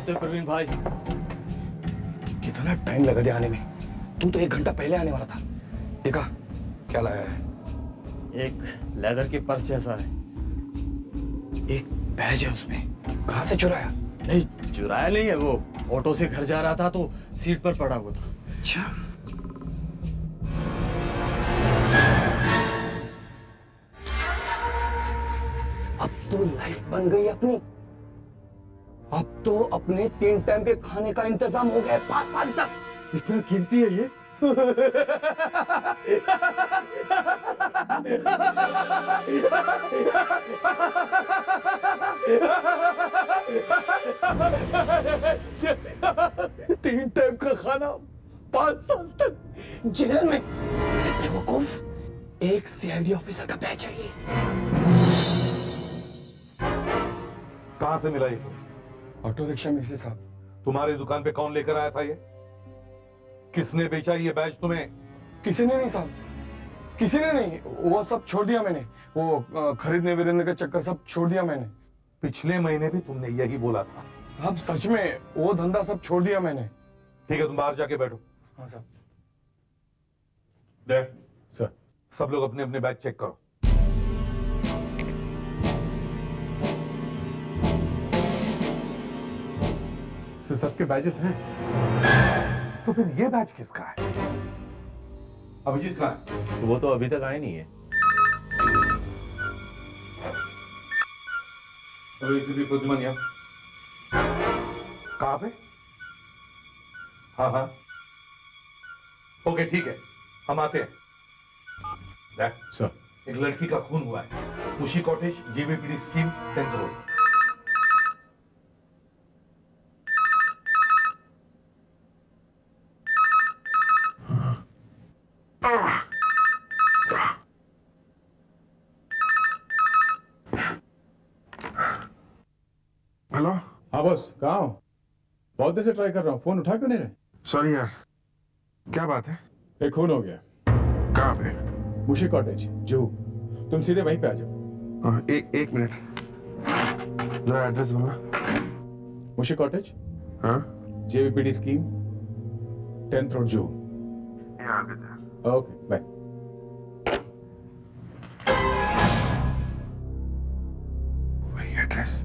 नमस्ते प्रवीण भाई। कितना टाइम लगा दिया आने में? तू तो 1 घंटा पहले आने वाला था। देखा क्या लाया है? एक लेदर के पर्स जैसा है, एक बैज है उसमें। कहाँ से चुराया? नहीं चुराया नहीं है, वो ऑटो से घर जा रहा था तो सीट पर पड़ा हुआ था। अच्छा, अब तो लाइफ बन गई अपनी। अब तो अपने 3 टाइम के खाने का इंतजाम हो गया है 5 साल तक। इतना कीमती है ये? तीन टाइम का खाना 5 साल तक जेल में। बेवकूफ, एक सीआईडी ऑफिसर का बैच है ये। कहां से मिला ये? ऑटो रिक्शा में से साहब। तुम्हारी दुकान पे कौन लेकर आया था ये? किसने बेचा ये बैज तुम्हें? किसी ने नहीं साहब, किसी ने नहीं। वो सब छोड़ दिया मैंने। वो खरीदने विरीदने का चक्कर सब छोड़ दिया मैंने। पिछले महीने भी तुमने यही बोला था। साहब सच में वो धंधा सब छोड़ दिया मैंने। ठीक है, तुम बाहर जाके बैठो। हाँ साहब। दे सर। सब लोग अपने अपने बैग चेक करो। सर सबके बैजेस हैं। तो फिर ये बैच किसका है? अभिजीत कहाँ है? वो तो अभी तक आए नहीं है। प्रद्युमन कहाँ पे? हाँ हाँ, ओके ठीक है, हम आते हैं। सर। एक लड़की का खून हुआ है, उसी cottage, GVPD scheme, 10th road. Hello. हाँ बस कहाँ हो? बहुत देर से ट्राई कर रहा हूँ, फोन उठा क्यों नहीं रहे? सॉरी यार, क्या बात है? एक खून हो गया। कहाँ पे? मुशी कॉटेज, जुहू। तुम सीधे वहीं पे आ जाओ। एक मिनट, जरा एड्रेस बोलना। मुशी कॉटेज, हाँ, जेवीपीडी स्कीम, 10th रोड, जुहू। ये आ गया। Okay bye. वही एड्रेस,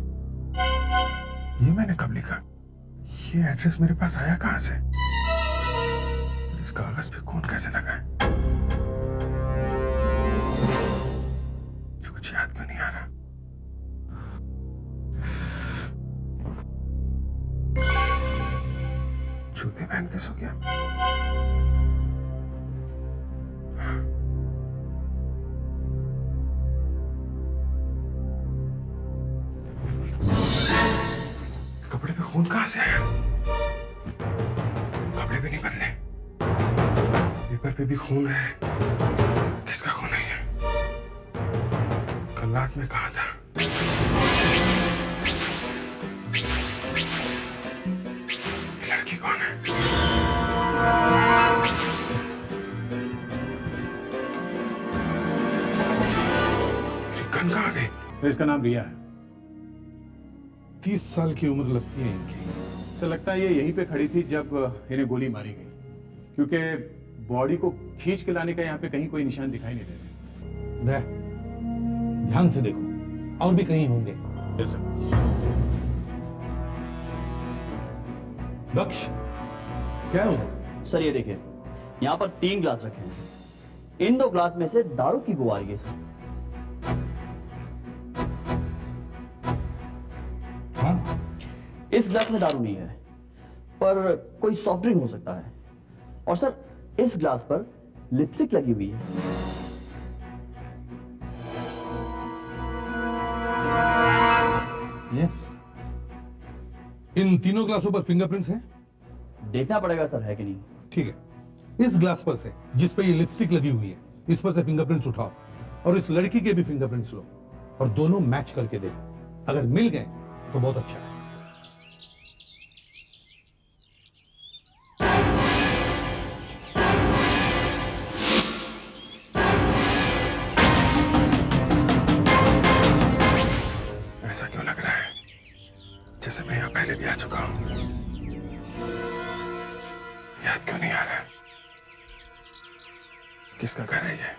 ये मैंने कब लिखा? ये एड्रेस मेरे पास आया कहाँ से? इस कागज पे कौन कैसे लगा है? कुछ याद क्यों नहीं आ रहा? जूते पहन के सो गया। कपड़े पे खून कहां से आया? कपड़े भी नहीं बदले, पेपर पे भी खून है। किसका खून है ये? कल रात में कहा था। ये लड़की कौन है? गन कहाँ गई? सर इसका नाम रिया है। 30 साल की उम्र लगती है इनकी। सर लगता है ये यहीं पे खड़ी थी जब इन्हें गोली मारी गई, क्योंकि बॉडी को खींच के लाने का यहाँ पे कहीं कोई निशान दिखाई नहीं दे रहे। ध्यान से देखो, और भी कहीं होंगे। Yes sir. दक्ष, क्या हुआ? सर ये देखिए, यहाँ पर 3 ग्लास रखे हैं। इन 2 ग्लास में से दारू की बू आ रही है सर। हाँ, इस ग्लास में दारू नहीं है, पर कोई सॉफ्ट ड्रिंक हो सकता है। और सर इस ग्लास पर लिपस्टिक लगी हुई है। यस। इन तीनों ग्लासों पर फिंगरप्रिंट्स हैं? देखना पड़ेगा सर है कि नहीं। ठीक है, इस ग्लास पर से जिस पे ये लिपस्टिक लगी हुई है, इस पर से फिंगरप्रिंट्स उठाओ और इस लड़की के भी फिंगरप्रिंट्स लो और दोनों मैच करके देखो। अगर मिल गए तो बहुत अच्छा है। ऐसा क्यों लग रहा है? जैसे मैं यहाँ पहले भी आ चुका हूं। याद क्यों नहीं आ रहा? किसका घर है ये?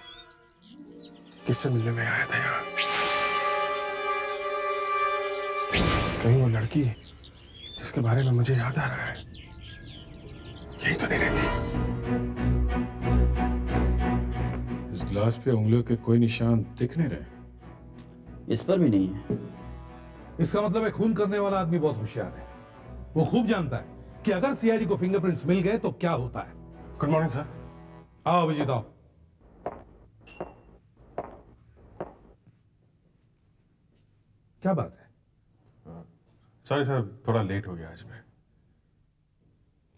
किससे मिलने में आया था यहाँ? कहीं वो लड़की जिसके बारे में मुझे याद आ रहा है यही तो नहीं रहती। इस ग्लास पे उंगलियों के कोई निशान दिख नहीं रहे। इस पर भी नहीं है। इसका मतलब है खून करने वाला आदमी बहुत होशियार है। वो खूब जानता है कि अगर सीआईडी को फिंगरप्रिंट्स मिल गए तो क्या होता है। Good morning sir. आओ अभिजीत आओ। क्या बात है? सॉरी सर, थोड़ा लेट हो गया आज मैं।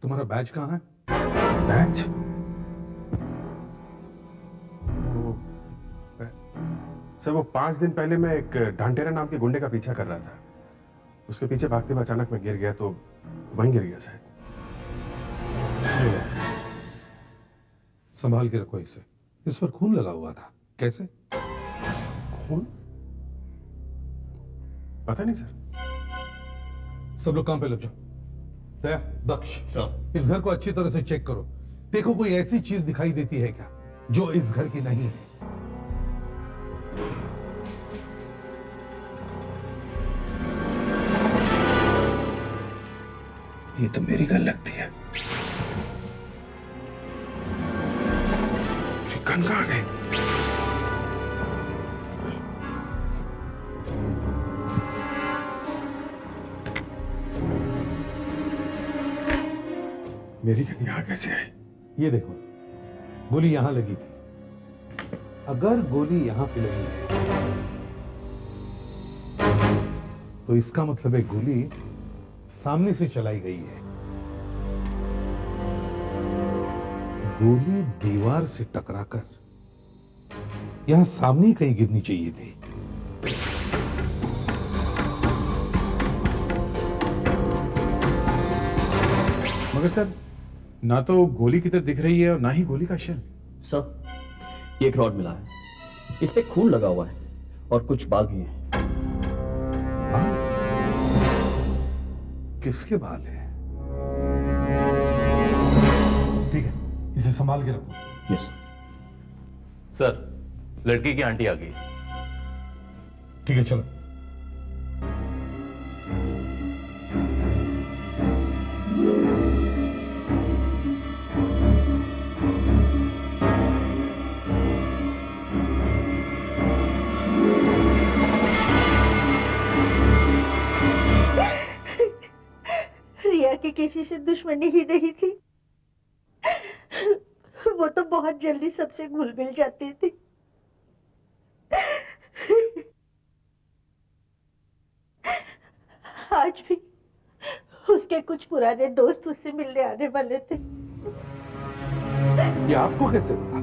तुम्हारा बैज कहां है? बैच? सर वो 5 दिन पहले मैं एक ढांटेरा नाम के गुंडे का पीछा कर रहा था। उसके पीछे भागते हुए अचानक मैं गिर गया तो वहीं गिर गया शायद। संभाल के रखो इसे। इस पर खून लगा हुआ था। कैसे? खून? पता नहीं सर। सब लोग काम पे लग जाओ। दया, दक्ष, सर। इस घर को अच्छी तरह से चेक करो। देखो कोई ऐसी चीज दिखाई देती है क्या जो इस घर की नहीं है। ये तो मेरी गन लगती है। गन कहाँ गई? मेरी गन यहाँ कैसे आई? ये देखो, गोली यहां लगी थी। अगर गोली यहां पे लगी है तो इसका मतलब है गोली सामने से चलाई गई है। गोली दीवार से टकराकर यहां सामने कहीं गिरनी चाहिए थी। मगर सर, ना तो गोली किधर दिख रही है और ना ही गोली का शेल। सर, ये एक रॉड मिला है। इस पे खून लगा हुआ है और कुछ बाल भी हैं। किसके बाल हैं? ठीक है, इसे संभाल के रखो। यस सर, लड़की की आंटी आ गई। ठीक है, चलो। रिया की किसी से दुश्मनी ही नहीं थी। वो तो बहुत जल्दी सबसे घुल मिल जाती थी। आज भी उसके कुछ पुराने दोस्त उससे मिलने आने वाले थे। ये आपको कैसे पता?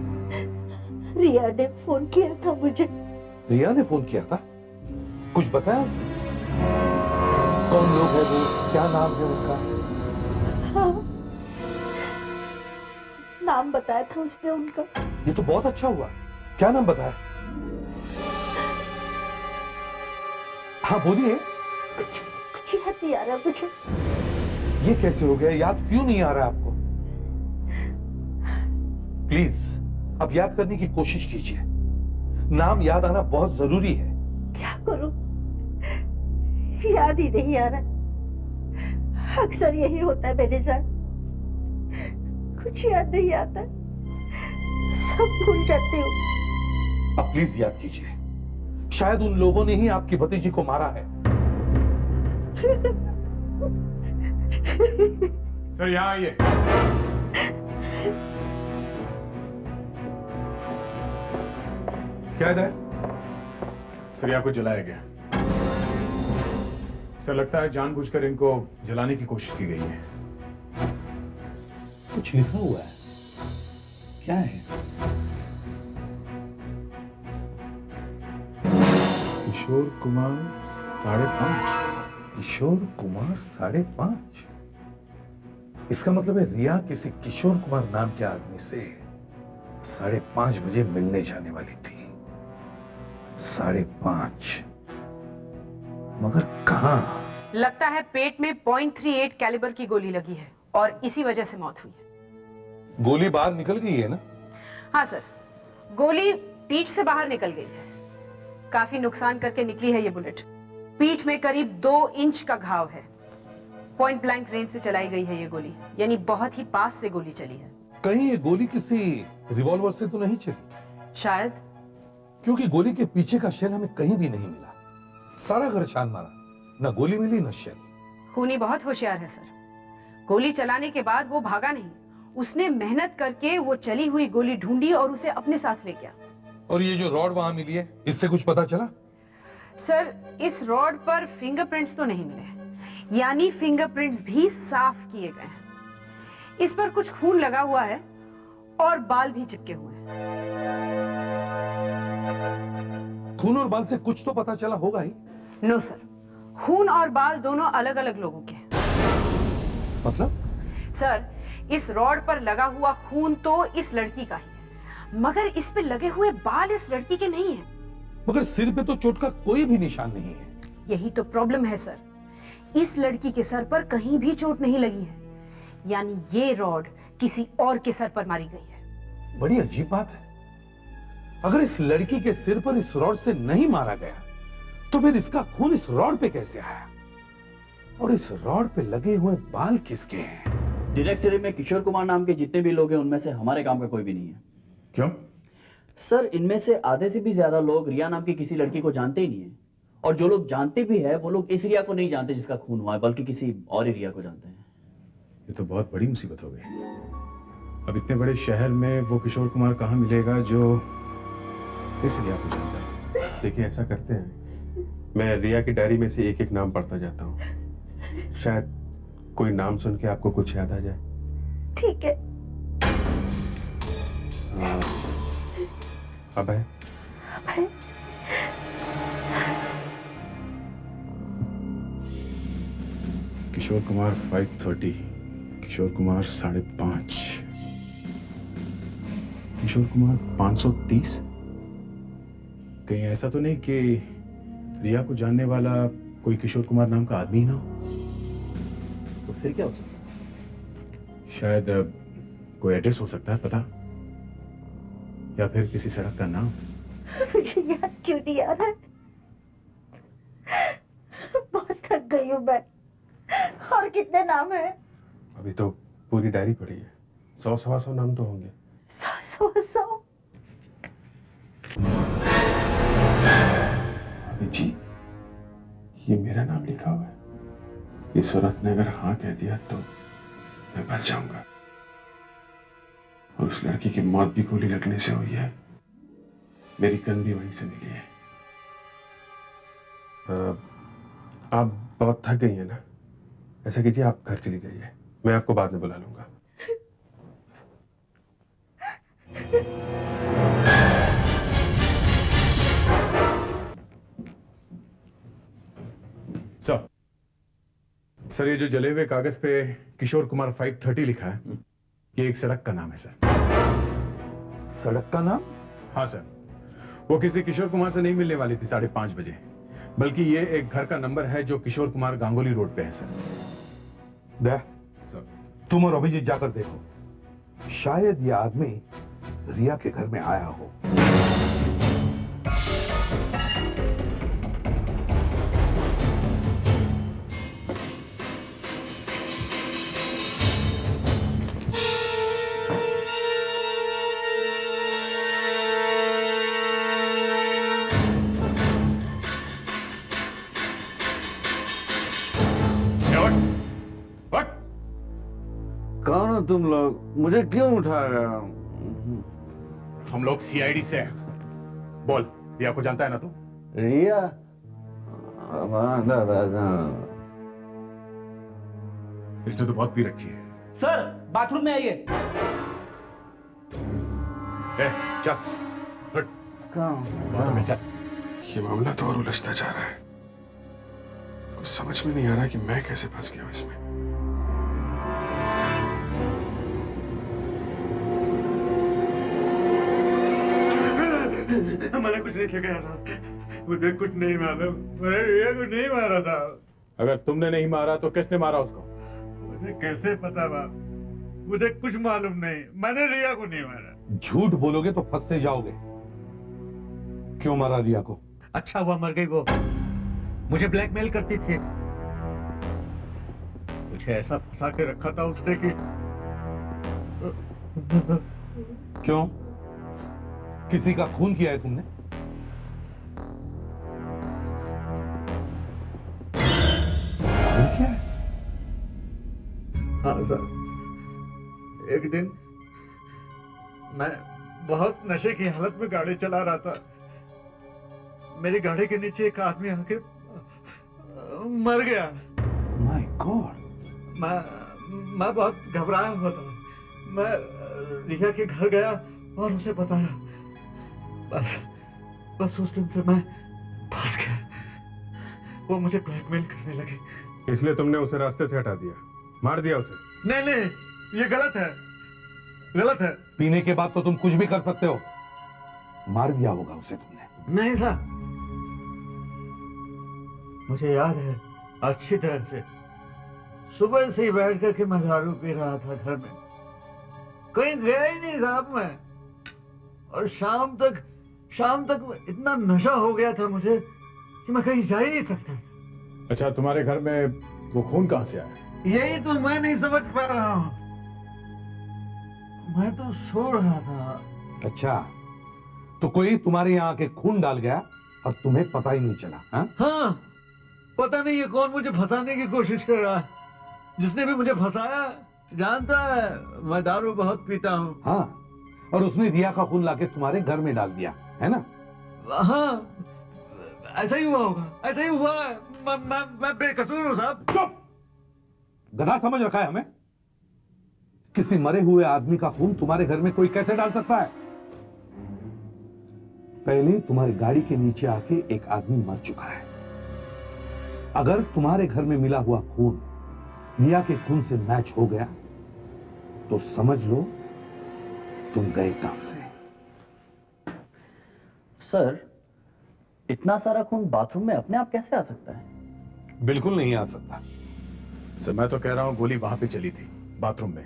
रिया ने फोन किया था मुझे। रिया ने फोन किया था? कुछ बताया? कौन लोग है वो? क्या नाम है उनका? हाँ, नाम बताया था उसने उनका। ये तो बहुत अच्छा हुआ। क्या नाम बताया? हाँ बोलिए। कुछ याद नहीं आ रहा मुझे। ये कैसे हो गया? याद क्यों नहीं आ रहा आपको? प्लीज अब याद करने की कोशिश कीजिए। नाम याद आना बहुत जरूरी है। क्या करूं? याद ही नहीं आ रहा। अक्सर यही होता है मेरे साथ। कुछ याद नहीं आता, सब भूल जाती हूँ। अब प्लीज याद कीजिए। शायद उन लोगों ने ही आपकी भतीजी को मारा है। सर यहाँ आइए। क्या है? सर यहाँ को जलाया गया। सर लगता है जानबूझकर इनको जलाने की कोशिश की गई है। कुछ लिखा हुआ है। क्या है? किशोर कुमार 5.5। किशोर कुमार 5.5। इसका मतलब है रिया किसी किशोर कुमार नाम के आदमी से 5:30 बजे मिलने जाने वाली थी। 5:30। मगर कहां? लगता है पेट में .38 कैलिबर की गोली लगी है और इसी वजह से मौत हुई है। गोली बाहर निकल गई है ना? हाँ सर, गोली पीठ से बाहर निकल गई है। काफी नुकसान करके निकली है ये बुलेट। पीठ में करीब 2 इंच का घाव है। पॉइंट ब्लैंक रेंज से चलाई गई है ये गोली, यानी बहुत ही पास से गोली चली है। कहीं ये गोली किसी रिवॉल्वर से तो नहीं चली? शायद। क्योंकि गोली के पीछे का शेल हमें कहीं भी नहीं मिला। सारा घर छान मारा, न गोली मिली न शेल। खूनी बहुत होशियार है सर। गोली चलाने के बाद वो भागा नहीं, उसने मेहनत करके वो चली हुई गोली ढूंढी और उसे अपने साथ ले गया। और ये जो रॉड वहां मिली है, इससे कुछ पता चला? सर, इस रॉड पर फिंगरप्रिंट्स तो नहीं मिले, यानी फिंगरप्रिंट्स भी साफ किए गए हैं। इस पर कुछ खून लगा हुआ है और बाल भी चिपके हुए हैं। खून और बाल से कुछ तो पता चला होगा ही। नो सर, खून और बाल दोनों अलग अलग लोगों के हैं। मतलब? सर, इस रॉड पर लगा हुआ खून तो इस लड़की का ही है, मगर इस पे लगे हुए बाल इस लड़की के नहीं हैं। मगर सिर पे तो चोट का कोई भी निशान नहीं है। यही तो प्रॉब्लम है सर, इस लड़की के सर पर कहीं भी चोट नहीं लगी है, यानी ये रॉड किसी और के सर पर मारी गई है। बड़ी अजीब बात है। अगर इस लड़की के सिर पर इस रॉड से नहीं मारा गया, तो फिर इसका खून इस रॉड पे कैसे आया? और इस रॉड पे लगे हुए बाल किसके हैं? डायरेक्टरी में किशोर कुमार नाम के जितने भी लोग हैं, उनमें से हमारे काम का कोई भी नहीं है। क्यों? सर, इनमें से आधे से भी ज्यादा लोग रिया नाम की किसी लड़की को जानते ही नहीं है, और जो लोग जानते भी है वो लोग इस रिया को नहीं जानते जिसका खून हुआ है, बल्कि किसी और ही रिया को जानते हैं। ये तो बहुत बड़ी मुसीबत हो गई। अब इतने बड़े शहर में वो किशोर कुमार कहाँ मिलेगा जो इस रिया को जानता है? देखिए, ऐसा करते हैं, मैं रिया की डायरी में से एक एक नाम पढ़ता जाता हूँ, शायद कोई नाम सुन के आपको कुछ याद आ जाए। ठीक है। अब है किशोर कुमार 530, किशोर कुमार 5.5, किशोर कुमार 530। कहीं ऐसा तो नहीं कि रिया को जानने वाला कोई किशोर कुमार नाम का आदमी ही ना हो? तो फिर क्या हो सकता है? शायद कोई एड्रेस हो सकता है पता, या फिर किसी सड़क का नाम। मुझे याद क्यों नहीं आ रहा है? बहुत थक गई हूँ मैं। और कितने नाम हैं? अभी तो पूरी डायरी पड़ी है, 100-125 नाम तो होंगे। 100 अभी जी, ये मेरा नाम लिखा हुआ है। इस सूरत ने अगर हाँ कह दिया तो मैं बच जाऊंगा, और उस लड़की की मौत भी गोली लगने से हुई है। मेरी गन भी वहीं से मिली है। आप बहुत थक गई हैं ना? ऐसा कीजिए, आप घर चली जाइए, मैं आपको बाद में बुला लूंगा। सर, ये जो जले हुए कागज पे किशोर कुमार 530 लिखा है, ये एक सड़क का नाम है सर। सड़क का नाम? हाँ सर, वो किसी किशोर कुमार से नहीं मिलने वाली थी 5:30 बजे, बल्कि ये एक घर का नंबर है जो किशोर कुमार गांगुली रोड पे है सर। दे, तुम और अभिजीत जाकर देखो, शायद ये आदमी रिया के घर में आया हो। कौन हो तुम लोग? मुझे क्यों उठाया? हम लोग सीआईडी से हैं। बोल, रिया को जानता है ना तू? रिया? इसने तो बहुत पी रखी है। सर, बाथरूम में आइए। चल, हट। बाथरूम में चल। ये मामला तो और उलझता जा रहा है। कुछ समझ में नहीं आ रहा कि मैं कैसे फंस गया हूं इसमें। मैंने कुछ नहीं किया था, मुझे कुछ नहीं मालूम, मैंने रिया को नहीं मारा था। अगर तुमने नहीं मारा तो किसने मारा उसको? मुझे कैसे पता बाप? मुझे कुछ मालूम नहीं, मैंने रिया को नहीं मारा। झूठ बोलोगे तो फंस से जाओगे। क्यों मारा रिया को? अच्छा हुआ मर गई वो, मुझे ब्लैकमेल करती थी। मुझे ऐसा फंसा के रखा था उसने कि क्यों? किसी का खून किया है तुमने? खून किया है? हाँ सर, एक दिन मैं बहुत नशे की हालत में गाड़ी चला रहा था। मेरी गाड़ी के नीचे एक आदमी आके मर गया। My God. मैं बहुत घबराया हुआ था। मैं रिया के घर गया और उसे बताया। बस उस दिन से मैं फंस गया। वो मुझे ब्लैकमेल करने लगी। इसलिए तुमने उसे रास्ते से हटा दिया, मार दिया उसे? नहीं नहीं, ये गलत है, गलत है। पीने के बाद तो तुम कुछ भी कर सकते हो। मार दिया होगा उसे तुमने। नहीं साहब, मुझे याद है अच्छी तरह से। सुबह से ही बैठ करके मैं दारू पी रहा था घर में, कहीं गया ही नहीं साहब मैं। और शाम तक इतना नशा हो गया था मुझे कि मैं कहीं जा ही नहीं सकता। अच्छा, तुम्हारे घर में वो खून कहां से आया? यही तो मैं नहीं समझ पा रहा हूं। मैं तो सो रहा था। अच्छा, तो कोई तुम्हारे यहाँ आके खून डाल गया और तुम्हें पता ही नहीं चला? हाँ, पता नहीं ये कौन मुझे फंसाने की कोशिश कर रहा है। जिसने भी मुझे फंसाया जानता है मैं दारू बहुत पीता हूँ। हाँ, और उसने रिया का खून लाके तुम्हारे घर में डाल दिया है ना? हाँ, ऐसा ही हुआ होगा, ऐसा ही हुआ है। मैं बेकसूर हूँ साहब। चुप! गधा समझ रखा है हमें? किसी मरे हुए आदमी का खून तुम्हारे घर में कोई कैसे डाल सकता है? पहले तुम्हारी गाड़ी के नीचे आके एक आदमी मर चुका है। अगर तुम्हारे घर में मिला हुआ खून रिया के खून से मैच हो गया तो समझ लो तुम गए काम से। सर, इतना सारा खून बाथरूम में अपने आप कैसे आ सकता है? बिल्कुल नहीं आ सकता। सर, मैं तो कह रहा हूं गोली वहां पे चली थी, बाथरूम में।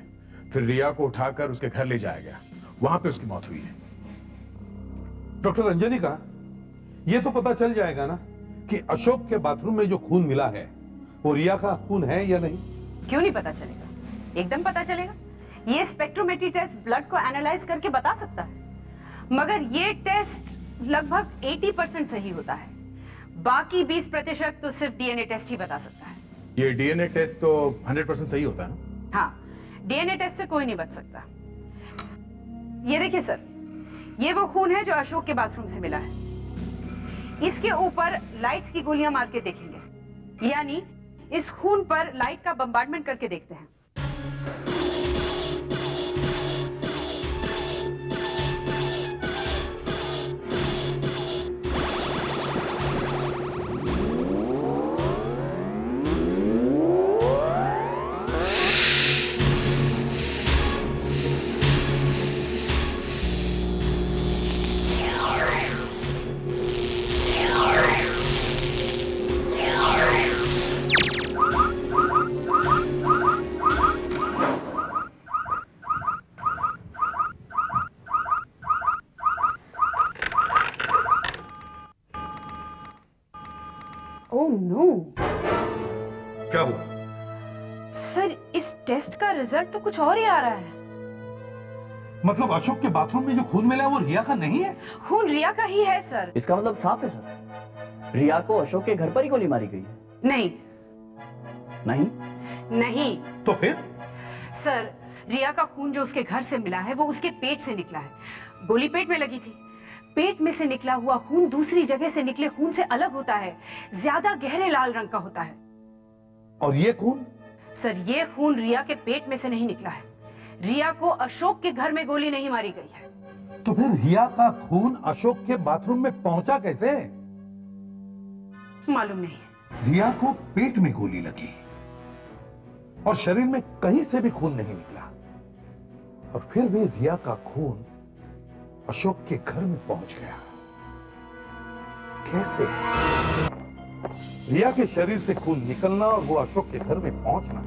फिर रिया को उठाकर उसके घर ले जाया गया, वहां पे उसकी मौत हुई है। डॉक्टर रंजनी का ये तो पता चल जाएगा ना कि अशोक के बाथरूम में जो खून मिला है वो रिया का खून है या नहीं? क्यों नहीं पता चलेगा? एकदम पता चलेगा। ये स्पेक्ट्रोमेट्री टेस्ट ब्लड को एनालाइज करके बता सकता है, मगर ये टेस्ट लगभग 80% सही होता है। बाकी 20% तो सिर्फ डीएनए टेस्ट ही बता सकता है। ये डीएनए टेस्ट तो 100% सही होता है ना? हाँ, डीएनए टेस्ट से कोई नहीं बच सकता। ये देखिए सर, ये वो खून है जो अशोक के बाथरूम से मिला है। इसके ऊपर लाइट्स की गोलियां मार के देखेंगे, यानी इस खून पर लाइट का बम्बार्डमेंट करके देखते हैं। Oh no! क्या हुआ? सर, इस टेस्ट का रिजल्ट तो कुछ और ही आ रहा है। मतलब अशोक के बाथरूम में जो खून मिला है वो रिया का नहीं है? खून रिया का ही है सर। इसका मतलब साफ है सर, रिया को अशोक के घर पर ही गोली मारी गई है। नहीं नहीं? नहीं तो फिर? सर, रिया का खून जो उसके घर से मिला है वो उसके पेट से निकला है। गोली पेट में लगी थी। पेट में से निकला हुआ खून दूसरी जगह से निकले खून से अलग होता है, ज्यादा गहरे लाल रंग का होता है। और ये खून? सर, ये खून रिया के पेट में से नहीं निकला है। रिया को अशोक के घर में गोली नहीं मारी गई है। तो फिर रिया का खून अशोक के बाथरूम में पहुंचा कैसे? मालूम नहीं। रिया को पेट में गोली लगी और शरीर में कहीं से भी खून नहीं निकला, और फिर भी रिया का खून अशोक के घर में पहुंच गया। कैसे? रिया के शरीर से खून निकलना और वो अशोक के घर में पहुंचना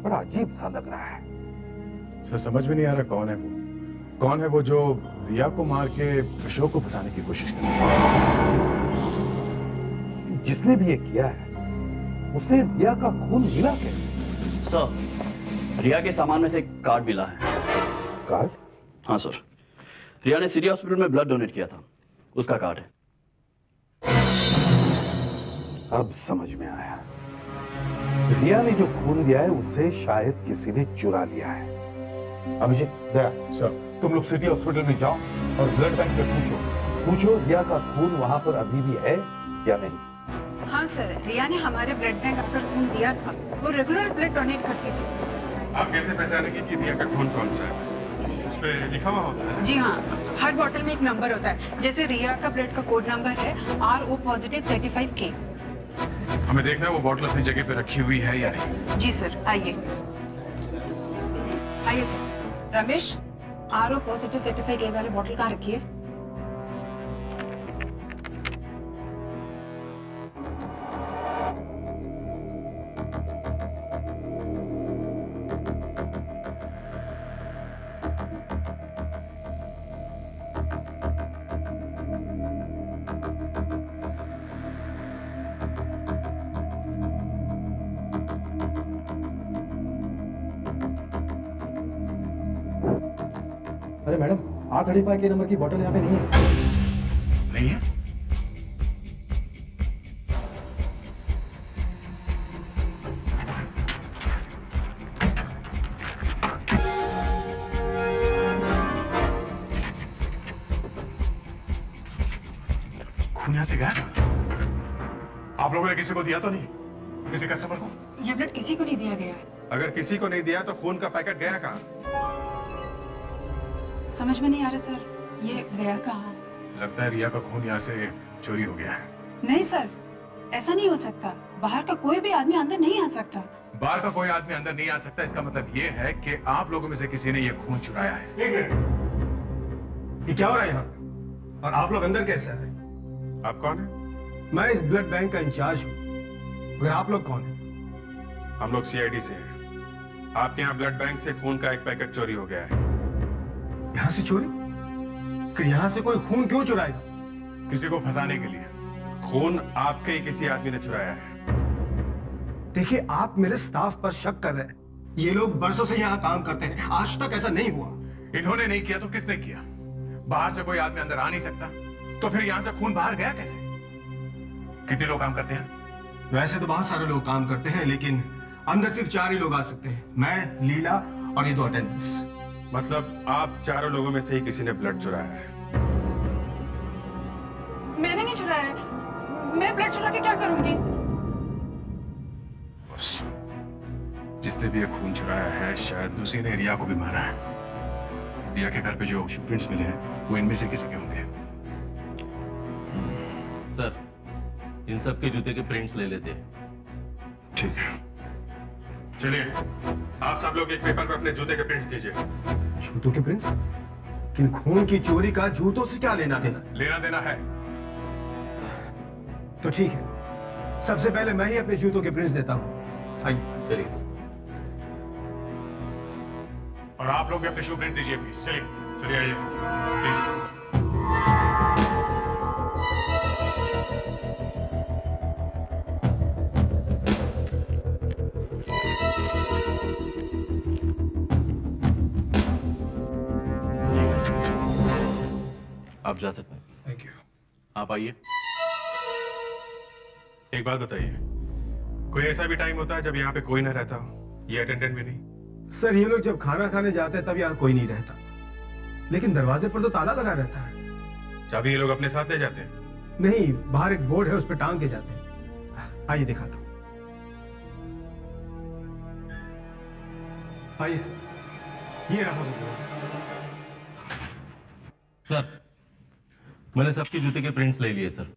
बड़ा अजीब सा लग रहा है। सर समझ में नहीं आ रहा कौन है वो। कौन है वो जो रिया को मार के अशोक को फंसाने की कोशिश कर रहा है? जिसने भी ये किया है उसे रिया का खून मिला कैसे? सर, रिया के सामान में से एक कार्ड मिला है। कार्ड? हाँ सर, रिया ने सिटी हॉस्पिटल में ब्लड डोनेट किया था, उसका कार्ड है। अब समझ में आया, रिया ने जो खून दिया है उसे शायद किसी ने चुरा लिया है। अभिषेक, दया सर, तुम लोग सिटी हॉस्पिटल में जाओ और ब्लड बैंक से पूछो रिया का खून वहां पर अभी भी है या नहीं। हाँ सर, रिया ने हमारे ब्लड बैंक अपना खून दिया था। वो रेगुलर ब्लड डोनेट करती थी। आप कैसे पहचानेंगे कि रिया का खून कौन सा है? उस पे लिखा हुआ होता है? जी हाँ, हर बॉटल में एक नंबर होता है। जैसे रिया का ब्लड का कोड नंबर है RO पॉजिटिव 35K। हमें देखना है वो बॉटल अपनी जगह पे रखी हुई है या नहीं। जी सर, आइए आइए sir. Ramesh, RO positive 35K वाले बॉटल कहाँ रखी है? अरे मैडम, R35 के नंबर की बोतल यहाँ पे नहीं है। नहीं है? खून यहाँ से गया? आप लोगों ने किसी को दिया तो नहीं? किसी कस्टमर को? ये ब्लड किसी को नहीं दिया गया है। अगर किसी को नहीं दिया तो खून का पैकेट गया कहाँ? समझ में नहीं आ रहा सर, ये गया कहाँ? लगता है रिया का खून यहाँ से चोरी हो गया है। नहीं सर, ऐसा नहीं हो सकता। बाहर का कोई भी आदमी अंदर नहीं आ सकता। बाहर का कोई आदमी अंदर नहीं आ सकता, इसका मतलब ये है कि आप लोगों में से किसी ने ये खून चुराया है। एक मिनट, ये क्या हो रहा है यहाँ पे? और आप लोग अंदर कैसे आए? आप कौन है? मैं इस ब्लड बैंक का इंचार्ज हूँ। मगर आप लोग कौन हैं? हम लोग CID से हैं। आपके यहाँ ब्लड बैंक से खून का एक पैकेट चोरी हो गया है। यहाँ से चोरी? फिर यहाँ से कोई खून क्यों चुराएगा? किसी को फंसाने के लिए। खून आपके ही किसी आदमी ने चुराया है। देखिए, आप मेरे स्टाफ पर शक कर रहे हैं। ये लोग बरसों से यहाँ काम करते हैं, आज तक ऐसा नहीं हुआ। इन्होंने नहीं किया तो किसने किया? बाहर से कोई आदमी अंदर आ नहीं सकता, तो फिर यहाँ से खून बाहर गया कैसे? कितने लोग काम करते हैं? वैसे तो बहुत सारे लोग काम करते हैं, लेकिन अंदर सिर्फ 4 ही लोग आ सकते हैं। मैं, लीला और ये 2 अटेंडेंट्स। मतलब आप चारों लोगों में से ही किसी ने ब्लड चुराया है? मैंने नहीं चुराया है। मैं ब्लड चुरा के क्या करूंगी? बस, जिसने भी ये खून चुराया है शायद उसी ने रिया को भी मारा है। रिया के घर पे जो शू प्रिंट्स मिले हैं वो इनमें से किसी के होंगे। सर, इन सब के जूते के प्रिंट्स ले लेते हैं। ठीक है, चलिए आप सब लोग एक पेपर पे अपने जूते के प्रिंट्स दीजिए। जूतों के प्रिंट्स? किन खून की चोरी का जूतों से क्या लेना देना? लेना देना है। तो ठीक है, सबसे पहले मैं ही अपने जूतों के प्रिंट्स देता हूँ। आइए। चलिए। और आप लोग भी अपने शू प्रिंट दीजिए प्लीज। चलिए चलिए, आइए प्लीज। आप जा सकते हैं। Thank you. आप आइए। एक बात बताइए, कोई ऐसा भी टाइम होता है जब यहाँ पे कोई ना रहता हो? ये अटेंडेंट भी नहीं? सर, ये लोग जब खाना खाने जाते हैं तब यहाँ कोई नहीं रहता, लेकिन दरवाजे पर तो ताला लगा रहता है। चाबी ये लोग अपने साथ ले जाते हैं? नहीं, बाहर एक बोर्ड है, उस पर टांग के जाते हैं। आइए दिखाता हूँ। आइए सर, ये रहा बोर्ड। सर, मैंने सबके जूते के प्रिंट्स ले लिए सर,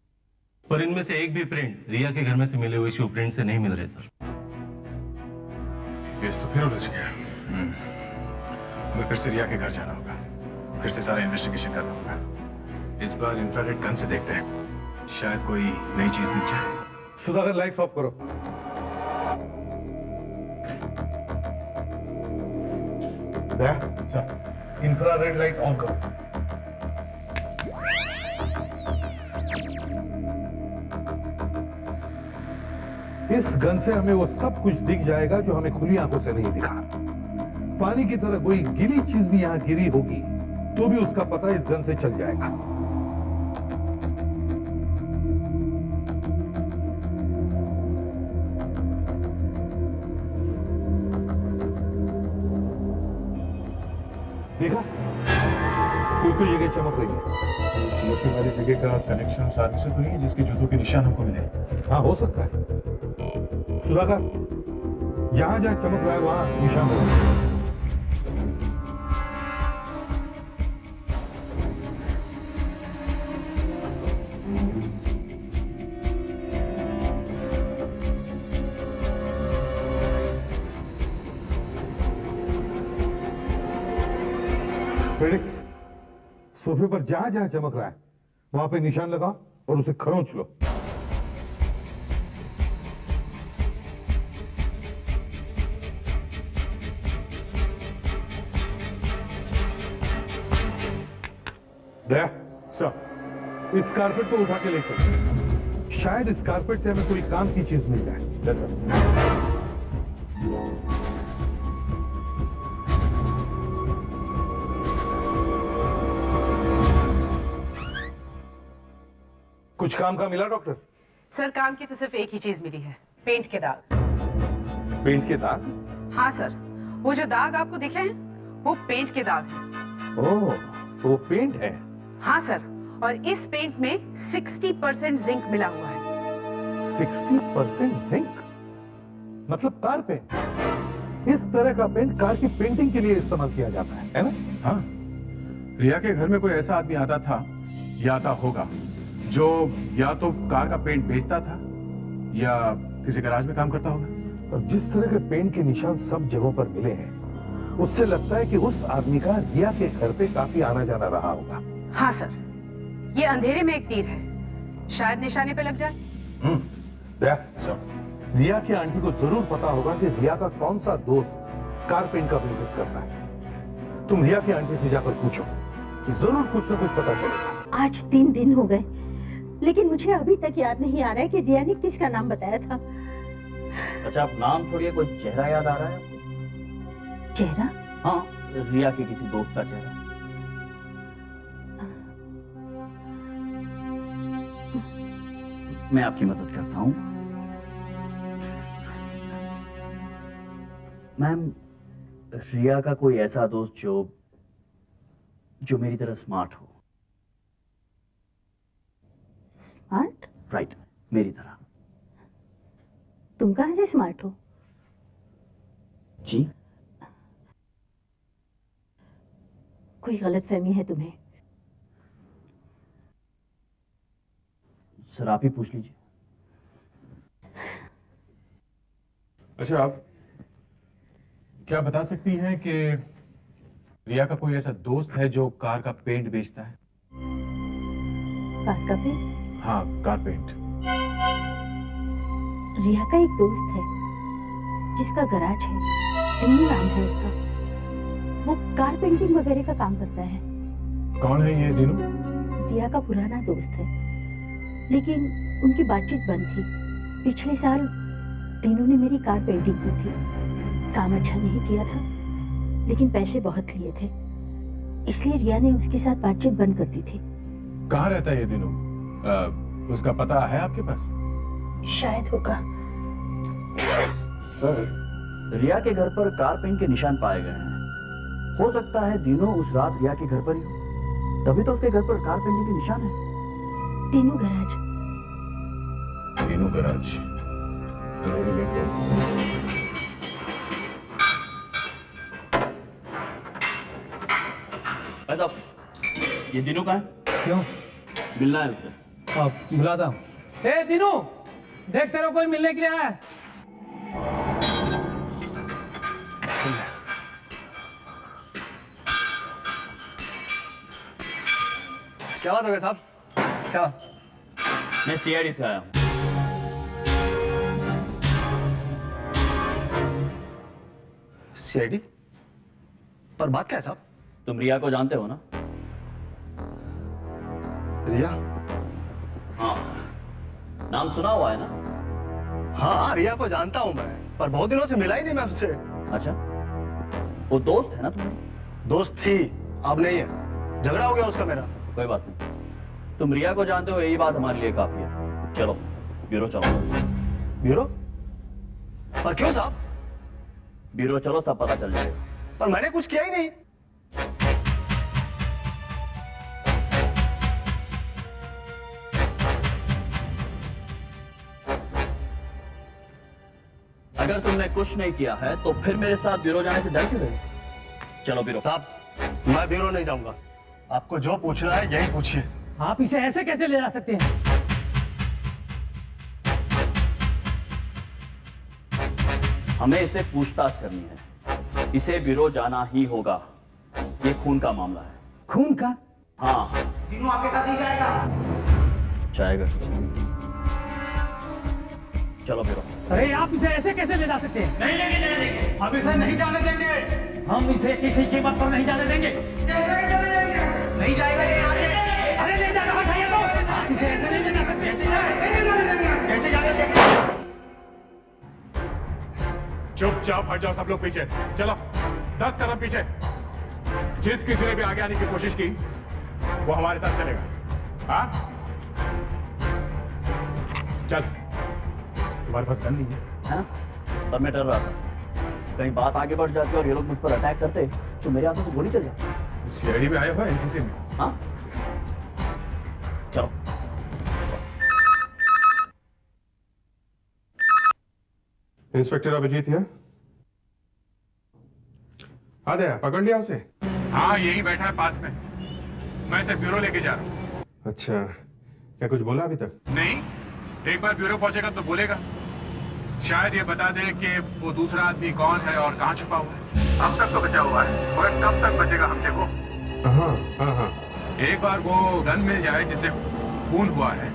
पर इनमें से एक भी प्रिंट रिया के घर में से मिले हुए शू प्रिंट से नहीं मिल रहे सर। केस तो फिर उलझ गया। हमें फिर से रिया के घर जाना होगा, फिर से सारा इन्वेस्टिगेशन करना होगा। इस बार इंफ्रारेड गन से देखते हैं। शायद कोई नई चीज दिख जाए। सुधाकर लाइट्स ऑफ करो। सर, इंफ्रारेड लाइट ऑन करो। इस गन से हमें वो सब कुछ दिख जाएगा जो हमें खुली आंखों से नहीं दिखा। पानी की तरह कोई गिरी चीज भी यहां गिरी होगी तो भी उसका पता इस गन से चल जाएगा। देखा, कोई जगह चमक रही है। चमकने वाली जगह का कनेक्शन उस आदमी से तो नहीं है जिसके जूतों के निशान हमको मिले? हाँ, हो सकता है। सुधाकर, जहां जहां चमक रहा है वहां निशान लगा। फेलिक्स, सोफे पर जहां जहां चमक रहा है वहां पे निशान लगाओ और उसे खरोंच लो। दया, सर। इस कारपेट को उठा के लेकर शायद इस कारपेट से हमें कोई काम की चीज मिल जाए। Yes sir. कुछ काम का मिला डॉक्टर? सर, काम की तो सिर्फ एक ही चीज मिली है, पेंट के दाग। पेंट के दाग? हाँ सर, वो जो दाग आपको दिखे हैं वो पेंट के दाग हैं। ओह, तो वो पेंट है? हाँ सर, और इस पेंट में 60% जिंक मिला हुआ है। 60% जिंक? मतलब कार पेंट? इस तरह का पेंट कार की पेंटिंग के लिए इस्तेमाल किया जाता है ना? हाँ, रिया के घर में कोई ऐसा आदमी आता था या आता होगा जो या तो कार का पेंट बेचता था या किसी गैराज में काम करता होगा। और जिस तरह के पेंट के निशान सब जगहों पर मिले हैं, उससे लगता है कि उस आदमी का रिया के घर पे काफी आना जाना रहा होगा। हाँ सर, ये अंधेरे में एक तीर है, शायद निशाने पे लग जाए। दया, रिया की आंटी को जरूर पता होगा कि रिया का कौन सा दोस्त कार पेंट का बिजनेस करता है। तुम रिया की आंटी से जाकर पूछो, जरूर कुछ न कुछ पता चलेगा। आज 3 दिन हो गए, लेकिन मुझे अभी तक याद नहीं आ रहा है कि रिया ने किसका नाम बताया था। अच्छा, आप नाम छोड़िए, कोई चेहरा याद आ रहा है आपको? चेहरा? हाँ, रिया के किसी दोस्त का चेहरा। मैं आपकी मदद करता हूं। मैम, रिया का कोई ऐसा दोस्त जो मेरी तरह स्मार्ट हो। स्मार्ट? राइट, मेरी तरह। तुम कहां से स्मार्ट हो? जी? कोई गलतफहमी है तुम्हें? सर, आप ही पूछ लीजिए। अच्छा, आप क्या बता सकती हैं कि रिया का कोई ऐसा दोस्त है जो कार का पेंट बेचता है? कार का पेंट? हाँ, कार पेंट। रिया का एक दोस्त है जिसका गैराज है, दीनू नाम है उसका। वो कार पेंटिंग वगैरह का काम करता है। कौन है ये दीनू? रिया का पुराना दोस्त है, लेकिन उनकी बातचीत बंद थी। पिछले साल दीनू ने मेरी कार पेंटिंग की थी। काम अच्छा नहीं किया था, लेकिन पैसे बहुत लिए थे, इसलिए रिया ने उसके साथ बातचीत बंद कर दी थी। कहाँ रहता है ये दीनू? उसका पता है आपके पास? शायद होगा। सर, रिया के घर पर कार पेंट के निशान पाए गए हैं। हो सकता है दीनू उस रात रिया के घर पर ही हो, तभी तो उसके घर पर कार पेंटिंग के निशान है। दीनू गैराज। दीनू गैराज। साहब, ये दीनू का है? क्यों? मिलना है उससे। आप बुलाता हूँ। ए दीनू, देख तेरे कोई मिलने के लिए आया है। क्या बात हो गई साहब? क्या? मैं सीआईडी से आया हूँ। सीआईडी? पर बात क्या है साहब? तुम रिया को जानते हो ना? रिया? हाँ, नाम सुना हुआ है ना? हाँ, रिया को जानता हूँ मैं, पर बहुत दिनों से मिला ही नहीं मैं उससे। अच्छा, वो दोस्त है ना तुम्हारी? दोस्त थी, अब नहीं है। झगड़ा हो गया उसका मेरा। कोई बात नहीं, तुम रिया को जानते हो, यही बात हमारे लिए काफी है। चलो ब्यूरो चलो। ब्यूरो? पर क्यों साहब? ब्यूरो चलो, सब पता चल जाएगा। पर मैंने कुछ किया ही नहीं। अगर तुमने कुछ नहीं किया है तो फिर मेरे साथ ब्यूरो जाने से डर क्यों रहे? चलो ब्यूरो। साहब, मैं ब्यूरो नहीं जाऊंगा। आपको जो पूछना है यही पूछिए। आप इसे ऐसे कैसे ले जा सकते हैं? हमें इसे पूछताछ करनी है, इसे ब्यूरो जाना ही होगा। ये खून का मामला है। खून का? हाँ। तीनों आपके साथ नहीं जाएगा? जाएगा। चलो ब्यूरो। अरे आप इसे ऐसे कैसे ले जा सकते हैं? नहीं लेके जाने देंगे। हम इसे नहीं जाने देंगे। हम इसे किसी कीमत पर नहीं जाने देंगे। कैसे नहीं जाने देंगे? नहीं जाएगा ये यहाँ से। अरे ले जाना बताइए तो। आप इसे ऐसे नहीं ले जा सकते। कैसे जाने देंगे? कैसे जाने देंगे? चुपचाप हट जाओ सब लोग पीछे। चलो 10 कदम पीछे। जिस किसी ने भी आगे आने की कोशिश की वो हमारे साथ चलेगा। हाँ, चल। तुम्हारे पास गन नहीं है ना? पर मैं डर रहा था कहीं बात आगे बढ़ जाती और ये लोग मुझ पर अटैक करते तो मेरे हाथों से गोली चल जाती। सीआईडी में आए हो एनसीसी में? हाँ, चलो। इंस्पेक्टर अभिजीत है? आ गया, पकड़ लिया उसे? हाँ, यही बैठा है पास में। मैं इसे ब्यूरो लेके जा रहा हूँ। अच्छा, क्या कुछ बोला अभी तक? नहीं, एक बार ब्यूरो पहुंचेगा तो बोलेगा। शायद ये बता दे कि वो दूसरा आदमी कौन है और कहाँ छुपा हुआ है। अब तक तो बचा हुआ है, और कब तक बचेगा हमसे वो? हाँ हाँ हाँ। एक बार वो गन मिल जाए जिससे खून हुआ है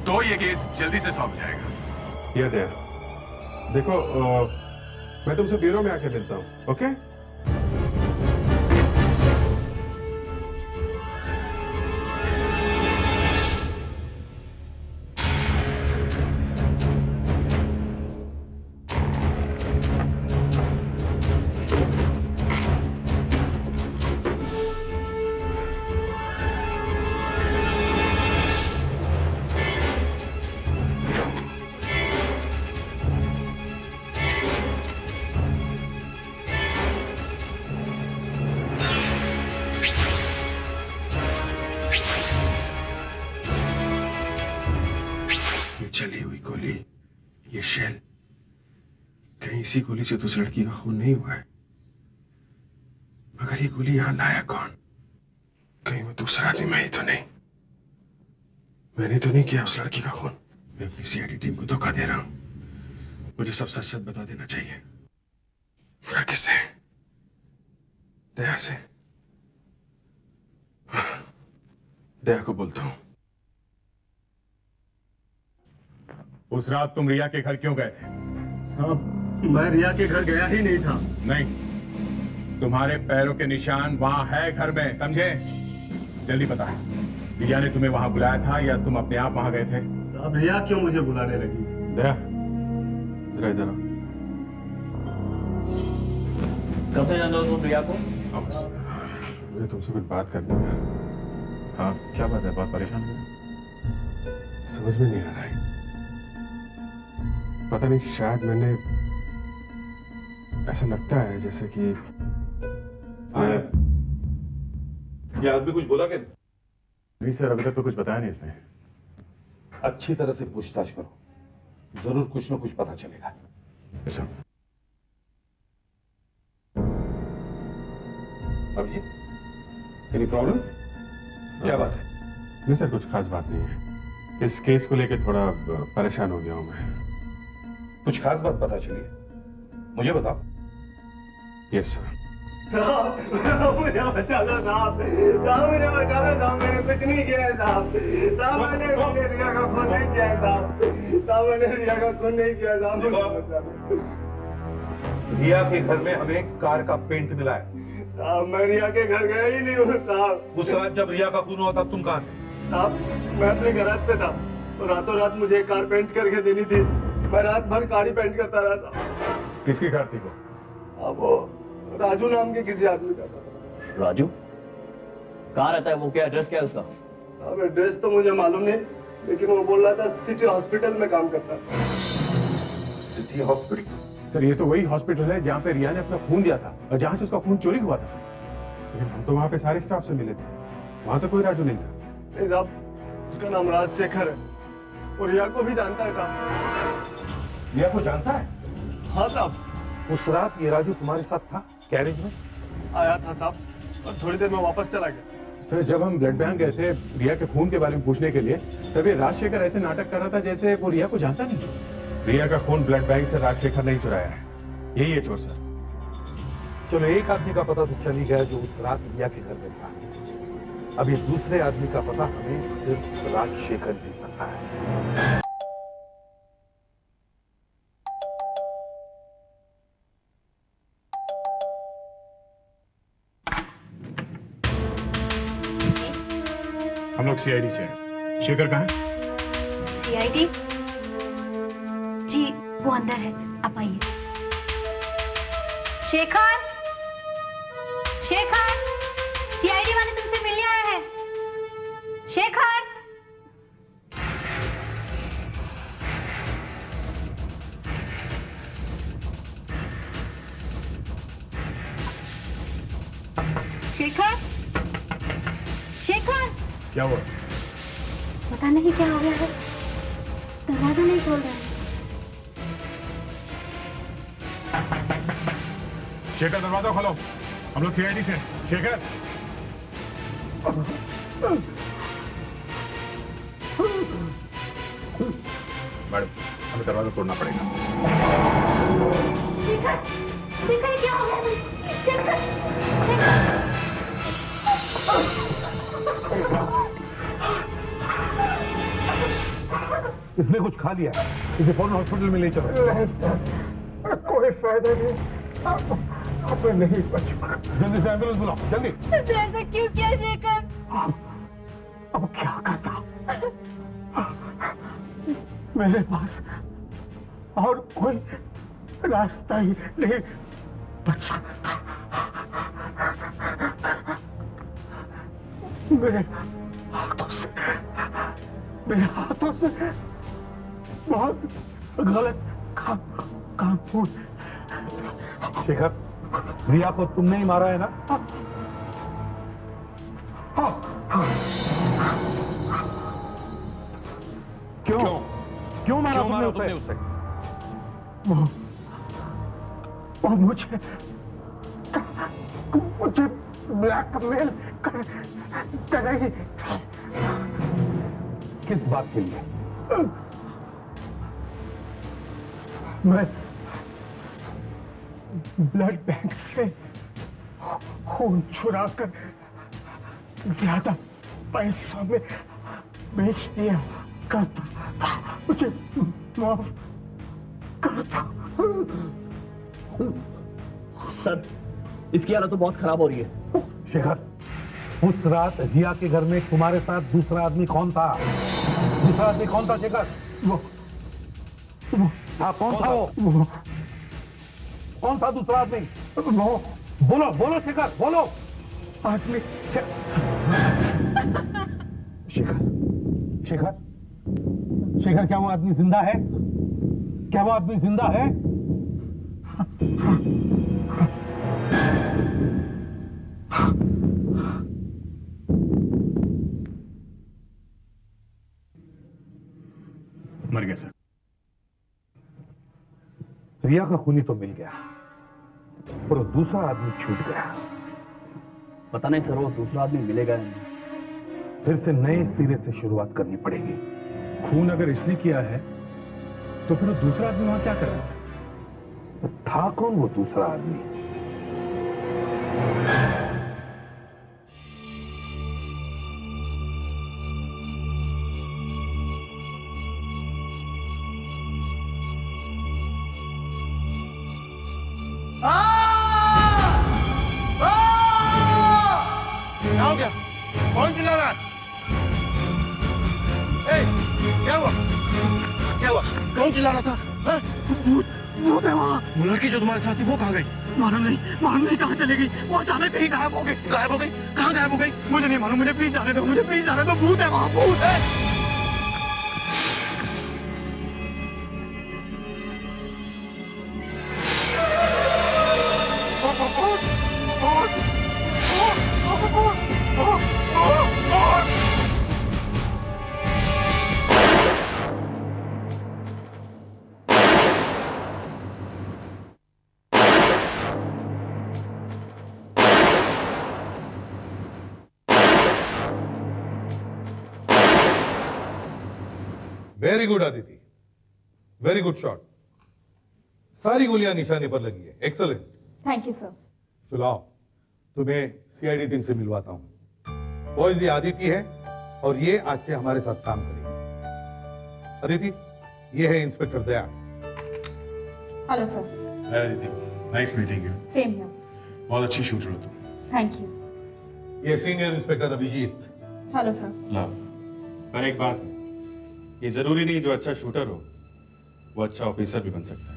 तो ये केस जल्दी से सॉल्व जाएगा। ये दे। देखो, मैं तुमसे ब्यूरो में आके मिलता हूँ, ओके? चली हुई गोली, ये शेल, कहीं इसी गोली से तो उस लड़की का खून नहीं हुआ है। मगर ये गोली यहां लाया कौन? कहीं वो दूसरा आदमी मैं ही तो नहीं? मैंने तो नहीं किया उस लड़की का खून। मैं अपनी सीआईडी टीम को धोखा दे रहा हूं। मुझे सब सच सच बता देना चाहिए। मगर किससे? दया से? हाँ, दया को बोलता हूं। उस रात तुम रिया के घर क्यों गए थे? साहब, मैं रिया के घर गया ही नहीं था। नहीं, तुम्हारे पैरों के निशान वहां है घर में, समझे? जल्दी बता, रिया ने तुम्हें वहां बुलाया था या तुम अपने आप वहां गए थे? साहब, रिया क्यों मुझे बुलाने लगी? दया, जरा इधर आओ। कब से जानते हो तुम रिया को? मुझे तुमसे कुछ बात करनी है। हाँ, क्या बात है? बहुत परेशान हो? समझ में नहीं आ रहा है। पता नहीं, शायद मैंने, ऐसा लगता है जैसे कि ये आदमी कुछ बोला क्या? नहीं सर, अभी तक तो कुछ बताया नहीं इसने। अच्छी तरह से पूछताछ करो, जरूर कुछ न कुछ पता चलेगा। ऐसा अभिजीत, एनी प्रॉब्लम? क्या बात है? नहीं सर, कुछ खास बात नहीं है। इस केस को लेकर थोड़ा परेशान हो गया हूं मैं। कुछ खास बात पता चली है? मुझे बताओ। Yes sir. मुझे बचा दो साहब, मुझे बचा दो साहब, मैंने कुछ नहीं किया है साहब, मैंने रिया का खून नहीं किया है साहब, मैंने रिया का खून नहीं किया है साहब। रिया के घर में हमें कार का पेंट मिला है साहब, मैं रिया के घर गया ही नहीं हूँ साहब। उस रात जब रिया का खून हुआ तब तुम कहाँ थे? साहब मैं अपने गैराज पे था और रातों रात मुझे एक कार पेंट करके देनी थी, मैं रात भर कार ही पेंट करता रहा साहब। किसकी कार थी वो? अब वो राजू नाम के किसी आदमी का था। राजू कहाँ रहता है वो, क्या एड्रेस क्या है उसका? अब एड्रेस तो मुझे मालूम नहीं, लेकिन वो बोल रहा था सिटी हॉस्पिटल में काम करता है। City hospital? सर ये तो वही हॉस्पिटल है जहाँ पे रिया ने अपना खून दिया था और जहाँ से उसका खून चोरी हुआ था सर। लेकिन हम तो वहाँ पे सारे स्टाफ से मिले थे, वहाँ तो कोई राजू नहीं था। नहीं साहब, उसका नाम राजशेखर है और रिया को भी जानता है साहब। रिया को जानता है? हाँ साहब। उस रात ये राजू तुम्हारे साथ था गैरेज में? आया था साहब और थोड़ी देर में वापस चला गया। सर जब हम ब्लड बैंक गए थे रिया के खून के बारे में पूछने के लिए, तब ये राजशेखर ऐसे नाटक कर रहा था जैसे वो रिया को जानता नहीं। रिया का खून ब्लड बैंक से राजशेखर नहीं चुराया है, यही है चोर सर। चलो एक आदमी का पता तो चल ही गया जो उस रात रिया के घर में था। अब ये दूसरे आदमी का पता हमें सिर्फ राजशेखर दे सकता है। हम लोग सीआईडी से हैं। शेखर कहाँ है? सीआईडी? जी वो अंदर है, आप आइए। शेखर, शेखर, सीआईडी वाले तुमसे मिलने आया है। शेखर, शेखर, शेखर। क्या हुआ? पता नहीं क्या हो गया है, दरवाजा नहीं खोल रहा है। शेखर दरवाजा खोलो, हम लोग सीआईडी से। शेखर मैडम हमें दरवाजा तोड़ना पड़ेगा। शेखर, शेखर क्या हो गया? शेखर, शेखर। इसने कुछ खा लिया, इसे फौरन हॉस्पिटल में ले चलो। नहीं सर, कोई फायदा नहीं, अब नहीं बचूंगा। जल्दी से एम्बुलेंस बुलाओ, जल्दी। तुमने ऐसा क्यों किया शेखर? अब क्या करता, मेरे पास और कोई रास्ता ही नहीं बचा था। मेरे हाथों से बहुत गलत काम हुआ। शेखर, रिया को तुमने ही मारा है ना? क्यों मारा तुमने उसे? वो मुझे ब्लैकमेल कर रही। किस बात के लिए? मैं ब्लड बैंक से खून चुराकर ज्यादा पैसों में बेच दिया करता था, मुझे माफ कर दो। सर इसकी हालत तो बहुत खराब हो रही है। शेखर, उस रात रिया के घर में तुम्हारे साथ दूसरा आदमी कौन था? दूसरा आदमी कौन था शेखर? वो कौन था वो? कौन था दूसरा आदमी? वो बोलो बोलो शेखर, बोलो। आदमी शेखर, शेखर, शेखर, क्या वो आदमी जिंदा है? क्या वो आदमी जिंदा है? मर गया सर। रिया का खूनी तो मिल गया, पर वो दूसरा आदमी छूट गया। पता नहीं सर वो दूसरा आदमी मिलेगा या नहीं। फिर से नए सिरे से शुरुआत करनी पड़ेगी। खून अगर इसने किया है तो फिर वो दूसरा आदमी वहां क्या कर रहा था? था कौन वो दूसरा आदमी? क्या हो गया? कौन चिल्ला रहा है? क्या हुआ? क्या हुआ? कौन चिल्ला रहा था? भूत है वहाँ। वो लड़की जो तुम्हारे साथ थी वो कहाँ गई? मालूम नहीं कहाँ चली गई। वो अचानक कहीं गायब हो गई। गायब हो गई? कहाँ गायब हो गई? मुझे नहीं मालूम। मुझे प्लीज जाने दो। भूत है वहाँ, भूत है। Very good Aditi, very good shot. सारी गोलियां निशाने पर लगी है। एक्सलेंट। Thank you sir. चलो तुम्हें सीआईडी टीम से मिलवाता हूं। बॉयज, ये आदिति है और ये आज से हमारे साथ काम करेगी। अदिति, ये है inspector Daya. Hello sir. Hi Aditi, nice meeting you. Same here. बहुत अच्छी शूटर हो तुम। Thank you. ये senior inspector Abhijeet. Hello sir. Love, पर एक बात है, ये जरूरी नहीं जो अच्छा शूटर हो वो अच्छा ऑफिसर भी बन सकता है।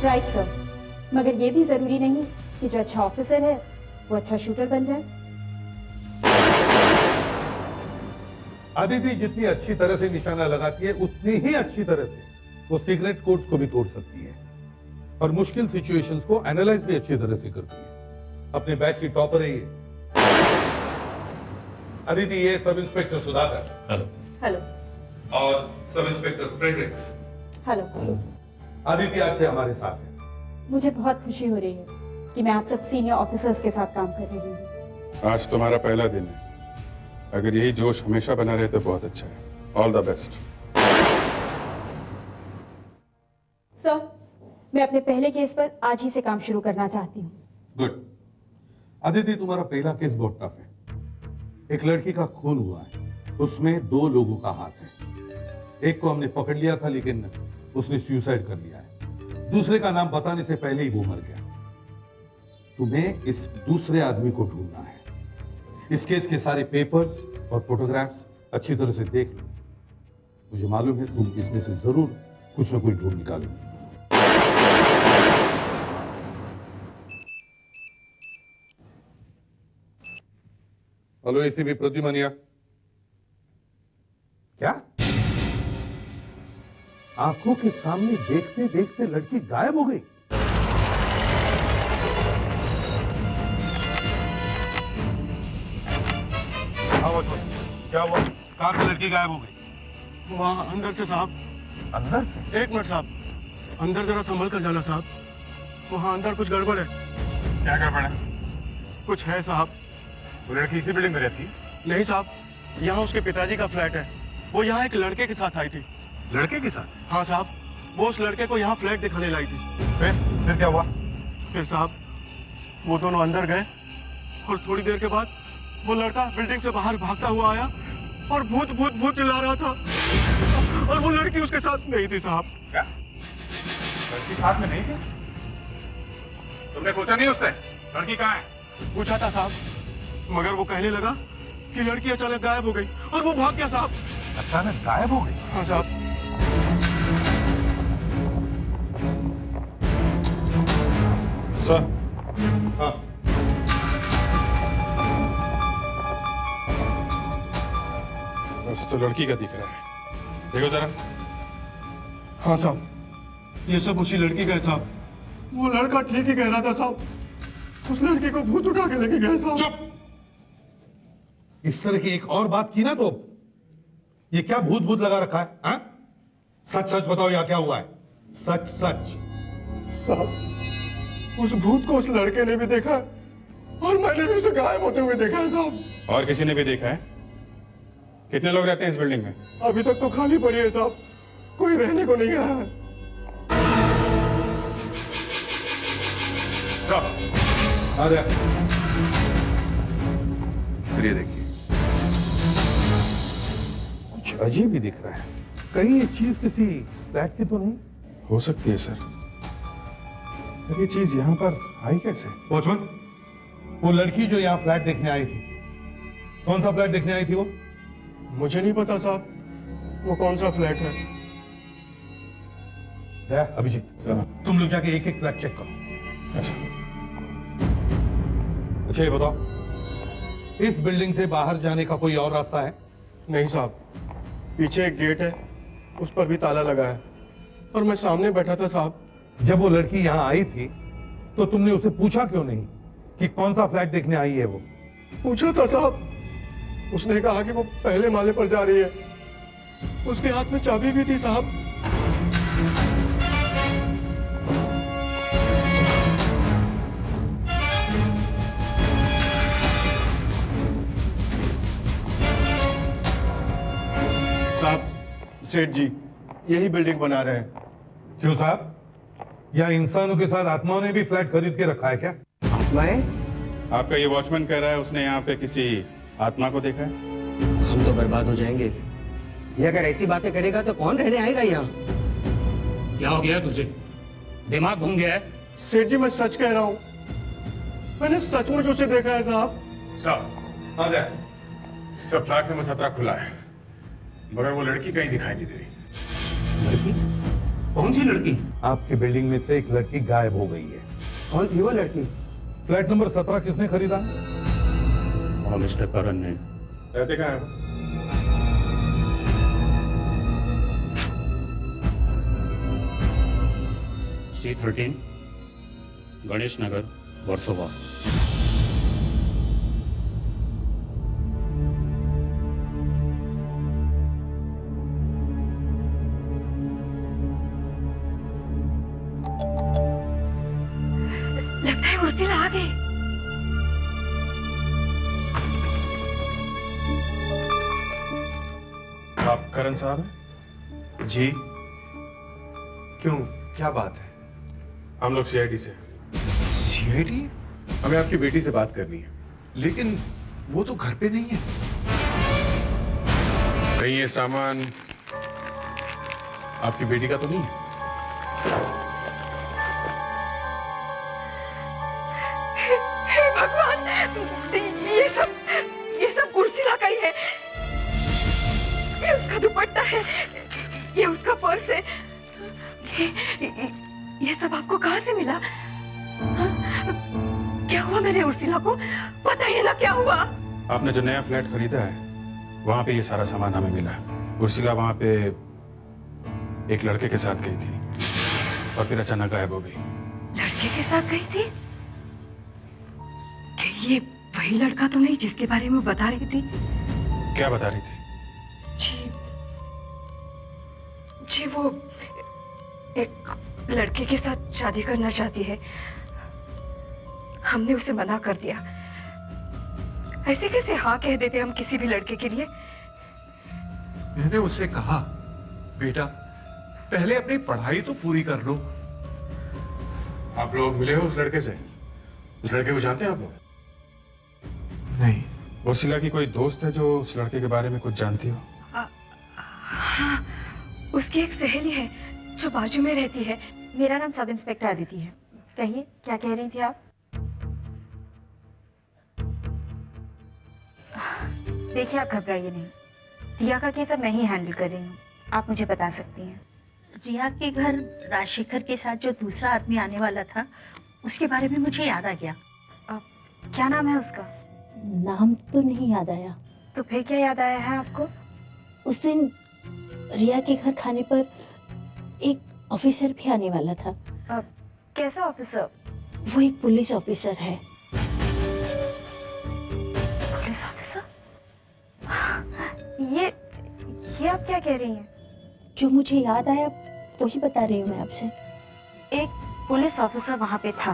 राइट सर, मगर ये भी जरूरी नहीं कि जो अच्छा ऑफिसर है वो अच्छा शूटर बन जाए। आदिति जितनी अच्छी तरह से निशाना लगाती है उतनी ही अच्छी तरह से वो सीक्रेट कोड्स को भी तोड़ सकती है और मुश्किल सिचुएशंस को एनालाइज भी अच्छी तरह से करती है। अपने बैच की टॉपर है ये। अदिति, ये sub inspector Sudhakar. Hello. Hello. और sub inspector Fredericks. Hello. Aditi आज से हमारे साथ है। मुझे बहुत खुशी हो रही है कि मैं आप सब सीनियर ऑफिसर्स के साथ काम कर रही हूँ। आज तुम्हारा पहला दिन है, अगर यही जोश हमेशा बना रहे तो बहुत अच्छा है। All the best. सर, मैं अपने पहले केस पर आज ही से काम शुरू करना चाहती हूँ। गुड। आदिति, तुम्हारा पहला केस बहुत टफ है। एक लड़की का खून हुआ है, उसमें 2 लोगों का हाथ है। एक को हमने पकड़ लिया था लेकिन उसने सुसाइड कर लिया है। दूसरे का नाम बताने से पहले ही वो मर गया। तुम्हें इस दूसरे आदमी को ढूंढना है। इस केस के सारे पेपर्स और फोटोग्राफ्स अच्छी तरह से देख लो। मुझे मालूम है तुम इसमें से जरूर कुछ ना कुछ ढूंढ निकालोगे। हेलो एसीपी प्रद्युमनिया। क्या? आंखों के सामने देखते देखते लड़की गायब हो गई। क्या हुआ? कहां से लड़की गायब हो गई? वहाँ अंदर से साहब। अंदर से? 1 मिनट साहब, अंदर जरा संभल कर जाना साहब। वहाँ अंदर कुछ गड़बड़ है। क्या गड़बड़ है? कुछ है साहब। वो लड़की इसी बिल्डिंग में रहती है? नहीं साहब, यहाँ उसके पिताजी का फ्लैट है। वो यहाँ एक लड़के के साथ आई थी। लड़के के साथ? हाँ साहब, वो उस लड़के को यहाँ फ्लैट दिखाने लाई थी। फिर क्या हुआ? फिर साहब वो दोनों अंदर गए और थोड़ी देर के बाद वो लड़का बिल्डिंग से बाहर भागता हुआ आया और भूत भूत भूत चिल्ला रहा था और वो लड़की उसके साथ नहीं थी साहब। क्या? लड़की साथ में नहीं थी? तुमने पूछा नहीं उससे लड़की कहाँ है? पूछा था साहब, मगर वो कहने लगा कि लड़की अचानक गायब हो गई और वो भाग गया साहब। अचानक गायब हो गई? हाँ साहब। सर। हाँ। बस तो लड़की का दिख रहा है, देखो जरा। हाँ साहब, ये सब उसी लड़की का है साहब। वो लड़का ठीक ही कह रहा था साहब, उस लड़की को भूत उठा के लेके गए साहब। चुप! इस तरह की एक और बात की ना तो ये क्या भूत भूत लगा रखा है? हाँ? सच सच बताओ यहाँ क्या हुआ है? सच सच। साहब, उस भूत को उस लड़के ने भी देखा और मैंने भी उसे गायब होते हुए देखा है साहब। और किसी ने भी देखा है? कितने लोग रहते हैं इस बिल्डिंग में? अभी तक तो खाली पड़ी है साहब, कोई रहने को नहीं आया। आ जा। फिर ये देखिए, कुछ अजीब ही दिख रहा है। कहीं ये चीज किसी फ्लैट की तो नहीं? हो सकती है सर, पर ये चीज यहाँ पर आई कैसे? वॉचमैन, वो लड़की जो यहाँ फ्लैट देखने आई थी, कौन सा फ्लैट देखने आई थी वो? मुझे नहीं पता साहब, वो कौन सा फ्लैट है। अभिजीत, तुम लोग जाके एक एक फ्लैट चेक करो। अच्छा ये बताओ, इस बिल्डिंग से बाहर जाने का कोई और रास्ता है? नहीं साहब, पीछे एक गेट है, उस पर भी ताला लगा है, और मैं सामने बैठा था साहब। जब वो लड़की यहाँ आई थी तो तुमने उसे पूछा क्यों नहीं कि कौन सा फ्लैट देखने आई है वो? पूछा था साहब, उसने कहा कि वो पहले माले पर जा रही है, उसके हाथ में चाबी भी थी साहब। साहब, सेठ जी यही बिल्डिंग बना रहे हैं। क्यों साहब, या इंसानों के साथ आत्माओं ने भी फ्लैट खरीद के रखा है क्या? आत्माएं? आपका ये वॉचमैन कह रहा है उसने यहाँ पे किसी आत्मा को देखा है। हम तो बर्बाद हो जाएंगे। ये अगर ऐसी बातें करेगा तो कौन रहने आएगा यहाँ? क्या हो गया तुझे? दिमाग घूम गया है? सेठ जी मैं सच कह रहा हूँ, मैंने सचमुच उसे देखा है साहब। साहब आ जाए, सब फ्लैट नंबर 17 खुला है, मगर वो लड़की कहीं दिखाई नहीं दे रही। लड़की? कौन सी लड़की? आपकी बिल्डिंग में से एक लड़की गायब हो गई है। कौन थी वो लड़की? फ्लैट नंबर 17 किसने खरीदा? और मिस्टर करण ने। रहते कहाँ है? C13 गणेश नगर, वर्सोवा। लगता है उर्सिला आ गई। आप करण साहब हैं? जी, क्यों, क्या बात है? हम लोग CID से। सीआईडी? हमें आपकी बेटी से बात करनी है। लेकिन वो तो घर पे नहीं है। कहीं ये सामान आपकी बेटी का तो नहीं है? हे भगवान, ये सब उर्सिला का ही है। ये उसका दुपट्टा है, ये उसका पर्स है। ये सब आपको कहाँ से मिला? हाँ? क्या हुआ मेरे उर्सिला को? बताइए ना क्या हुआ? आपने जो नया फ्लैट खरीदा है, वहां पे ये सारा सामान हमें मिला। उर्सिला वहां पे एक लड़के के साथ गई थी और फिर अचानक गायब हो गई। लड़के के साथ गई थी? क्या ये वही लड़का तो नहीं जिसके बारे में बता रही थी? क्या बता रही थी? जी वो एक लड़के के साथ शादी करना चाहती है। हमने उसे मना कर दिया। ऐसे कैसे हाँ कह देते हम किसी भी लड़के के लिए? मैंने उसे कहा, बेटा पहले अपनी पढ़ाई तो पूरी कर लो। आप लोग मिले हो उस लड़के से? उस लड़के को जानते हैं आप लोग? नहीं। उर्सिला की कोई दोस्त है जो उस लड़के के बारे में कुछ जानती हो? हाँ, उसकी एक सहेली है जो बाजू में रहती है। मेरा नाम सब इंस्पेक्टर अदिति है। कहिए, क्या कह रही थी आप? देखिए, आप घबराइए नहीं। रिया का केस अब मैं ही हैंडल कर रही हूँ। आप मुझे बता सकती हैं। रिया के घर राजशेखर के साथ जो दूसरा आदमी आने वाला था, उसके बारे में मुझे याद आ गया। क्या नाम है उसका? नाम तो नहीं याद आया। तो फिर क्या याद आया है आपको? उस दिन रिया के घर खाने पर एक ऑफिसर भी आने वाला था। कैसा ऑफिसर? वो एक पुलिस ऑफिसर है। Police officer? ये आप क्या कह रही हैं? जो मुझे याद आया वही बता रही हूँ मैं आपसे। एक पुलिस ऑफिसर वहां पे था।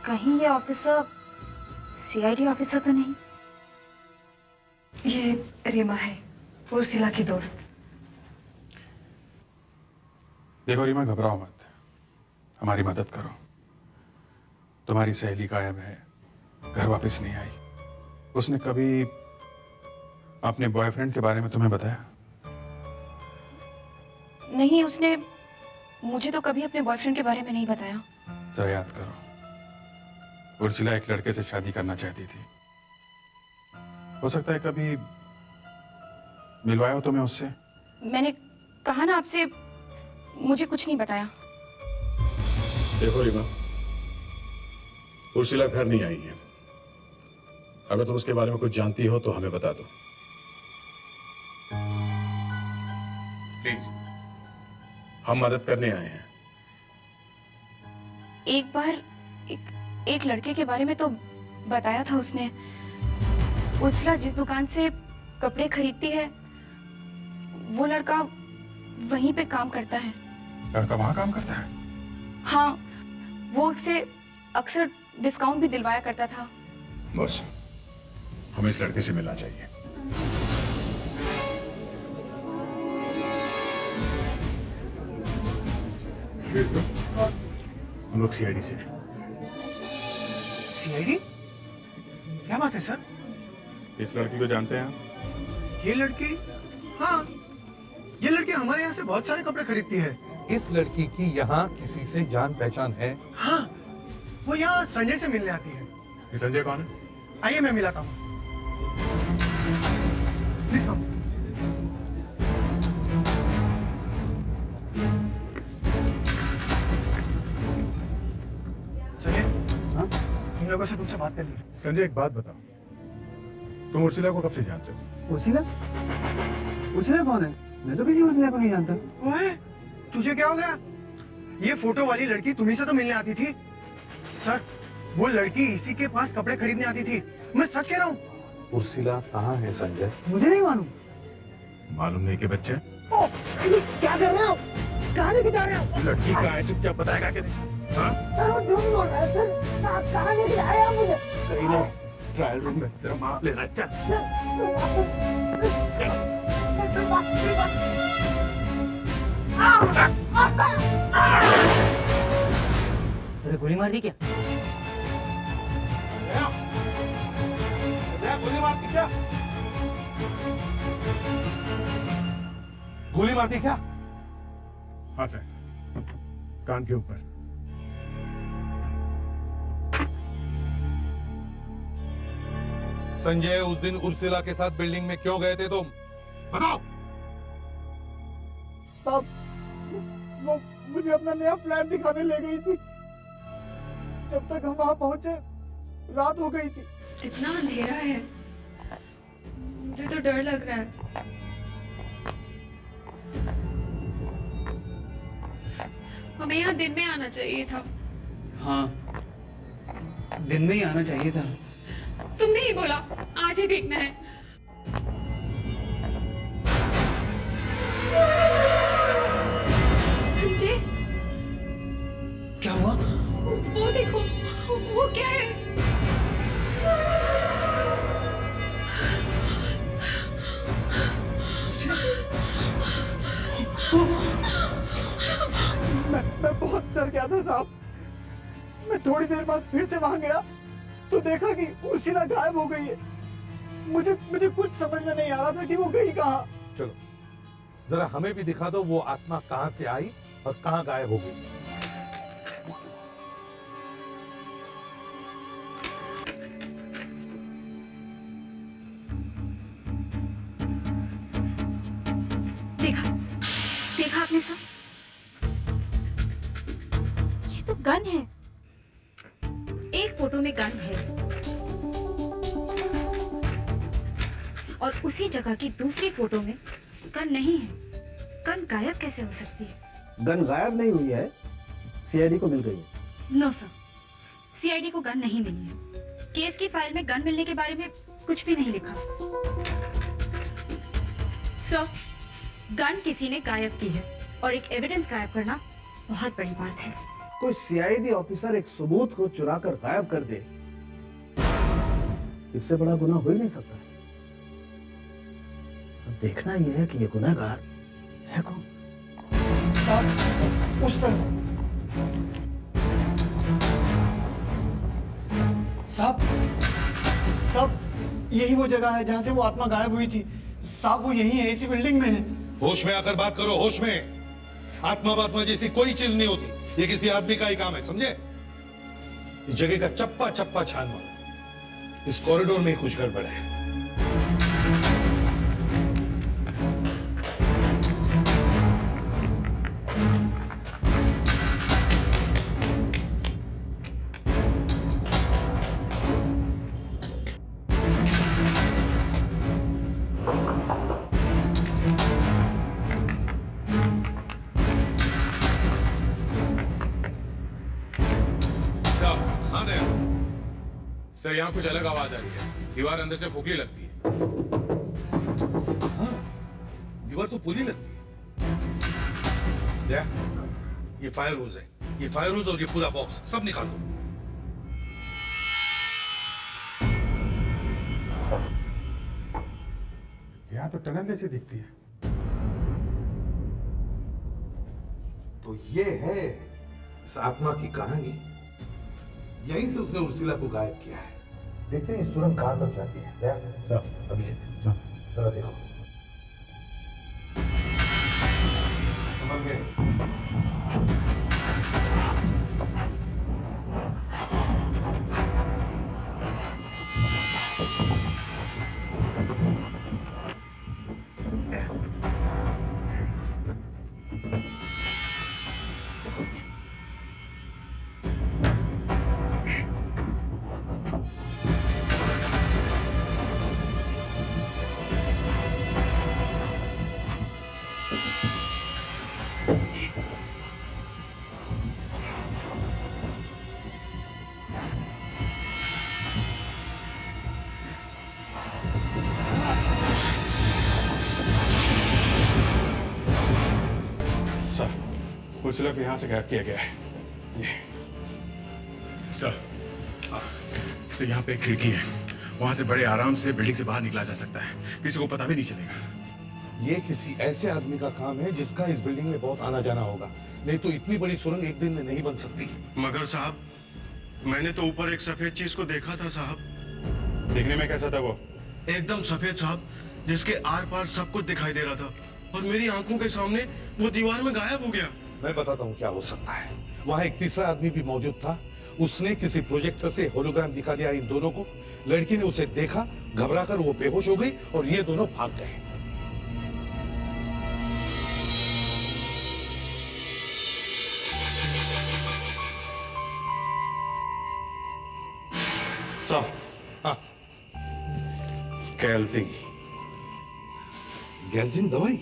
कहीं ये ऑफिसर CID ऑफिसर तो नहीं? ये रीमा है, उर्सिला की दोस्त। देखो रीमा, घबराओ मत, हमारी मदद करो। तुम्हारी सहेली गायब है, घर वापस नहीं आई। उसने कभी अपने बॉयफ्रेंड के बारे में तुम्हें बताया? नहीं, उसने मुझे तो कभी अपने बॉयफ्रेंड के बारे में नहीं बताया। जरा याद करो, उर्सिला एक लड़के से शादी करना चाहती थी। हो सकता है कभी मिलवाया हो तुम्हें उससे? मैंने कहा ना आपसे, मुझे कुछ नहीं बताया। देखो रीमा, उर्सिला घर नहीं आई है। अगर तुम उसके बारे में कुछ जानती हो तो हमें बता दो प्लीज, हम मदद करने आए हैं। एक बार एक लड़के के बारे में तो बताया था उसने। उर्सिला जिस दुकान से कपड़े खरीदती है, वो लड़का वहीं पे काम करता है। लड़का वहां काम करता है? हाँ, वो उससे अक्सर डिस्काउंट भी दिलवाया करता था। बस, हमें इस लड़के से मिलना चाहिए। हम लोग सीआईडी से। सीआईडी? क्या बात है सर? इस लड़की को जानते हैं आप? ये लड़की? हाँ, ये लड़की हमारे यहाँ से बहुत सारे कपड़े खरीदती है। इस लड़की की यहाँ किसी से जान पहचान है? हाँ, वो यहाँ संजय से मिलने आती है। ये संजय कौन है? आइए मैं मिलाता हूँ। Please come. संजय, हाँ? इन लोगों से तुमसे बात करनी है। संजय, एक बात बताओ, तुम उर्सिला को कब से जानते हो? उर्सिला? उर्सिला कौन है? मैं तो किसी उर्सिला को नहीं जानता। ओए, तुझे क्या हो गया? ये फोटो वाली लड़की तुम्ही से तो मिलने आती थी। सर, वो लड़की इसी के पास कपड़े खरीदने आती थी। मैं सच कह रहा हूँ। उर्सिला कहाँ है संजय? मुझे नहीं मालूम। मालूम नहीं कि बच्चे? क्या कर रहे हो? कहाँ लेके जा रहे हो? लड़की कहाँ है? चुपचाप बताएगा कि नहीं? हाँ? सर, वो झूठ बोल रहा है सर। कहाँ लेके जा रहे हो मुझे? सही नहीं, ट्रायल रूम में तेरा माप लेना। चल। अरे गोली मार दी क्या? गोली मार दी क्या? गोली मार दी क्या? हाँ सर, कान के ऊपर। संजय, उस दिन उर्सिला के साथ बिल्डिंग में क्यों गए थे तुम? बताओ। साहब, वो मुझे अपना नया फ्लैट दिखाने ले गई थी। जब तक हम वहां पहुंचे, रात हो गई थी। इतना अंधेरा है, मुझे तो डर लग रहा है। हमें यहाँ दिन में आना चाहिए था। हाँ, दिन में ही आना चाहिए था। तुमने ही बोला आज ही देखना है। संजय, क्या हुआ? वो देखो, वो क्या है? मैं बहुत डर गया था साहब। मैं थोड़ी देर बाद फिर से वहां गया तो देखा कि उर्सिला गायब हो गई है। मुझे कुछ समझ में नहीं आ रहा था कि वो गई कहाँ। चलो, जरा हमें भी दिखा दो वो आत्मा कहाँ से आई और कहाँ गायब हो गई। देखा आपने सब? ये तो गन है। एक फोटो में गन है और उसी जगह की दूसरी फोटो में गन नहीं है। गन गायब कैसे हो सकती है? गन गायब नहीं हुई है, सीआईडी को मिल गई है। नो सर, सीआईडी को गन नहीं मिली है। केस की फाइल में गन मिलने के बारे में कुछ भी नहीं लिखा। सर, गन किसी ने गायब की है और एक एविडेंस गायब करना बहुत बड़ी बात है। कोई सीआईडी ऑफिसर एक सबूत को चुरा कर गायब कर दे, इससे बड़ा गुनाह हो ही नहीं सकता। अब देखना यह है कि ये गुनहगार है कौन। साहब, उस तरफ। साहब यही वो जगह है जहां से वो आत्मा गायब हुई थी। साहब वो यही है, इसी बिल्डिंग में है। होश में आकर बात करो, होश में। आत्मा बात्मा जैसी कोई चीज नहीं होती, ये किसी आदमी का ही काम है, समझे? इस जगह का चप्पा चप्पा छान मारो, इस कॉरिडोर में ही कुछ गड़बड़ है। सर यहाँ कुछ अलग आवाज आ रही है, दीवार अंदर से खोखली लगती है। हाँ, दीवार तो पूरी लगती है। ये फायर होज है, ये फायर होज और ये पूरा बॉक्स सब निकाल दो। यहाँ तो टनल जैसी दिखती है। तो ये है इस आत्मा की कहानी। यहीं से उसने उर्सिला को गायब किया है। देखते हैं ये सुरंग कहां तक जाती है। अभिजीत चलो देखो। समझ गए? उर्सिला को यहाँ से गायब किया गया है। ये सर, यहाँ पे एक खिड़की है, वहां से बड़े आराम से बिल्डिंग से बाहर निकला जा सकता है, किसी को पता भी नहीं चलेगा। ये किसी ऐसे आदमी का काम है जिसका इस बिल्डिंग में बहुत आना जाना होगा, नहीं तो इतनी बड़ी सुरंग एक दिन में नहीं बन सकती। मगर साहब, मैंने तो ऊपर एक सफेद चीज को देखा था साहब। देखने में कैसा था वो? एकदम सफेद साहब, जिसके आर पार सब कुछ दिखाई दे रहा था और मेरी आंखों के सामने वो दीवार में गायब हो गया। मैं बताता हूँ क्या हो सकता है। वहाँ एक तीसरा आदमी भी मौजूद था, उसने किसी प्रोजेक्टर से होलोग्राम दिखा दिया इन दोनों को। लड़की ने उसे देखा, घबराकर वो बेहोश हो गई और ये दोनों भाग गए। साहब, हाँ, कैल्सिंग गैल्जिन दवाई?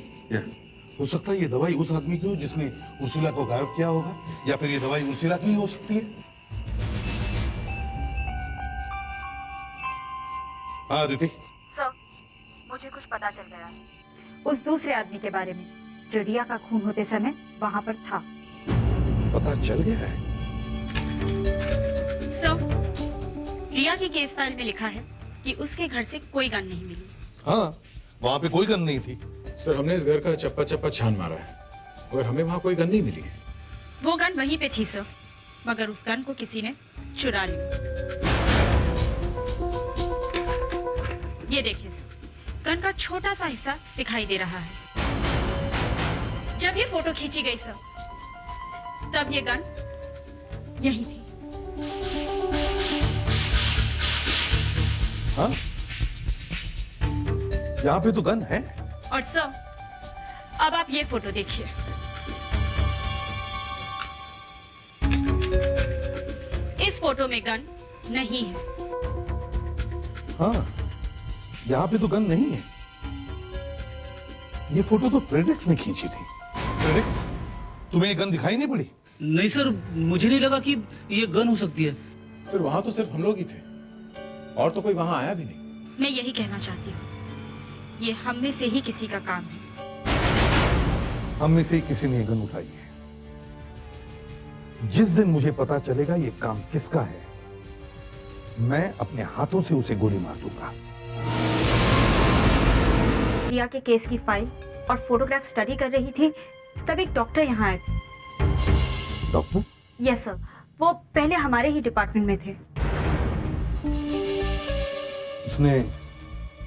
हो सकता है ये दवाई उस आदमी की हो जिसने उर्सिला को गायब किया होगा, या फिर ये दवाई उर्सिला की हो सकती है। हाँ अदिति। सर, मुझे कुछ पता चल गया उस दूसरे आदमी के बारे में जो रिया का खून होते समय वहां पर था। पता चल गया है? सर, रिया की केस फाइल में लिखा है कि उसके घर से कोई गन नहीं मिली। हाँ, वहाँ पे कोई गन नहीं थी। सर, हमने इस घर का चप्पा चप्पा छान मारा है, मगर हमें वहाँ कोई गन नहीं मिली है। वो गन वहीं पे थी सर, मगर उस गन को किसी ने चुरा ली। ये देखिए सर, गन का छोटा सा हिस्सा दिखाई दे रहा है। जब ये फोटो खींची गई सर, तब ये गन यहीं थी। हाँ? यहाँ पे तो गन है। और सर, अब आप ये फोटो देखिए। इस फोटो में गन नहीं है। हाँ, यहाँ पे तो गन नहीं है। ये फोटो तो प्रेडिक्स ने खींची थी। प्रेडिक्स, तुम्हें ये गन दिखाई नहीं पड़ी? नहीं सर, मुझे नहीं लगा कि ये गन हो सकती है। सर, वहाँ तो सिर्फ हम लोग ही थे और तो कोई वहाँ आया भी नहीं। मैं यही कहना चाहती हूँ, ये हम में से ही किसी का काम है। हम में से ही किसी ने ये गन उठाई है। जिस दिन मुझे पता चलेगा ये काम किसका है, मैं अपने हाथों से उसे गोली मार दूंगा। रिया के केस की फाइल और फोटोग्राफ स्टडी कर रही थी, तब एक डॉक्टर यहाँ आए थे। डॉक्टर? यस सर, वो पहले हमारे ही डिपार्टमेंट में थे। उसने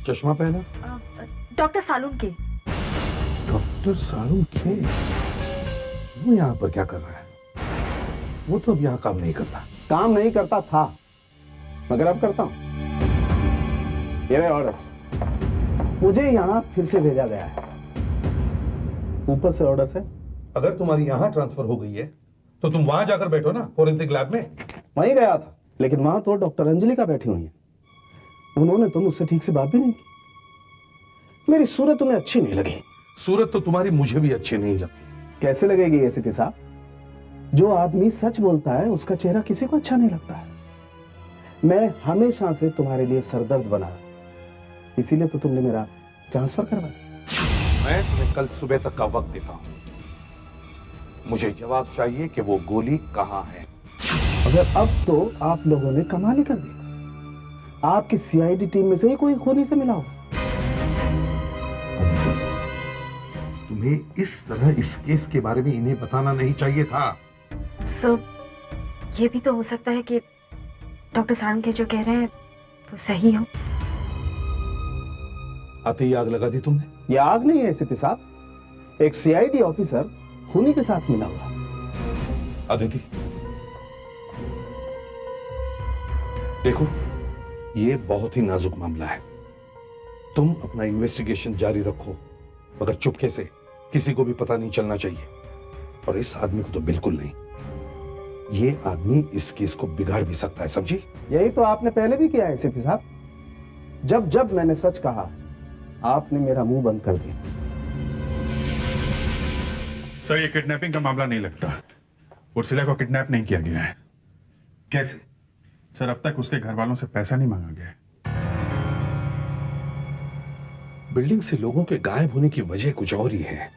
चश्मा पहना? डॉक्टर सालून के। डॉक्टर सालून के? वो यहाँ पर क्या कर रहा है? वो तो अब यहाँ काम नहीं करता। काम नहीं करता था, मगर अब करता हूं। ये रहे ऑर्डर्स। मुझे यहाँ फिर से भेजा गया है। ऊपर से ऑर्डर्स है। अगर तुम्हारी यहाँ ट्रांसफर हो गई है तो तुम वहां जाकर बैठो ना, फोरेंसिक लैब में। वहीं गया था, लेकिन वहां तो डॉक्टर अंजलिका बैठी हुई है। उन्होंने तो मुझसे ठीक से बात भी नहीं की। मेरी सूरत उन्हें अच्छी नहीं लगी। सूरत तो तुम्हारी मुझे भी अच्छी नहीं लगती। कैसे लगेगी एसीपी साहब? जो आदमी सच बोलता है उसका चेहरा किसी को अच्छा नहीं लगता है। मैं हमेशा से तुम्हारे लिए सरदर्द बना, इसीलिए तो तुमने मेरा ट्रांसफर करवा दिया। मैं तुम्हें कल सुबह तक का वक्त देता हूं। मुझे जवाब चाहिए कि वो गोली कहां है। अगर अब तो आप लोगों ने कमाल ही कर दी। आपकी सीआईडी टीम में से ही कोई खूनी से मिला होगा। तुम्हें इस तरह इस केस के बारे में इन्हें बताना नहीं चाहिए था। सर, ये भी तो हो सकता है कि डॉक्टर सारंग के जो कह रहे हैं वो सही हो। आते ही आग लगा दी तुमने। ये आग नहीं है एसीपी साहब, एक सीआईडी ऑफिसर खूनी के साथ मिला हुआ। अदिति, देखो, ये बहुत ही नाजुक मामला है। तुम अपना इन्वेस्टिगेशन जारी रखो, मगर चुपके से, किसी को भी पता नहीं चलना चाहिए। और इस आदमी को तो बिल्कुल नहीं। ये आदमी इस केस को बिगाड़ भी सकता है, समझी? यही तो आपने पहले भी किया है एसीपी साहब। जब जब मैंने सच कहा, आपने मेरा मुंह बंद कर दिया। सर, ये किडनैपिंग का मामला नहीं लगता। उर्सिला को किडनैप नहीं किया गया है। कैसे? सर, अब तक उसके घर वालों से पैसा नहीं मांगा गया है। बिल्डिंग से लोगों के गायब होने की वजह कुछ और ही है।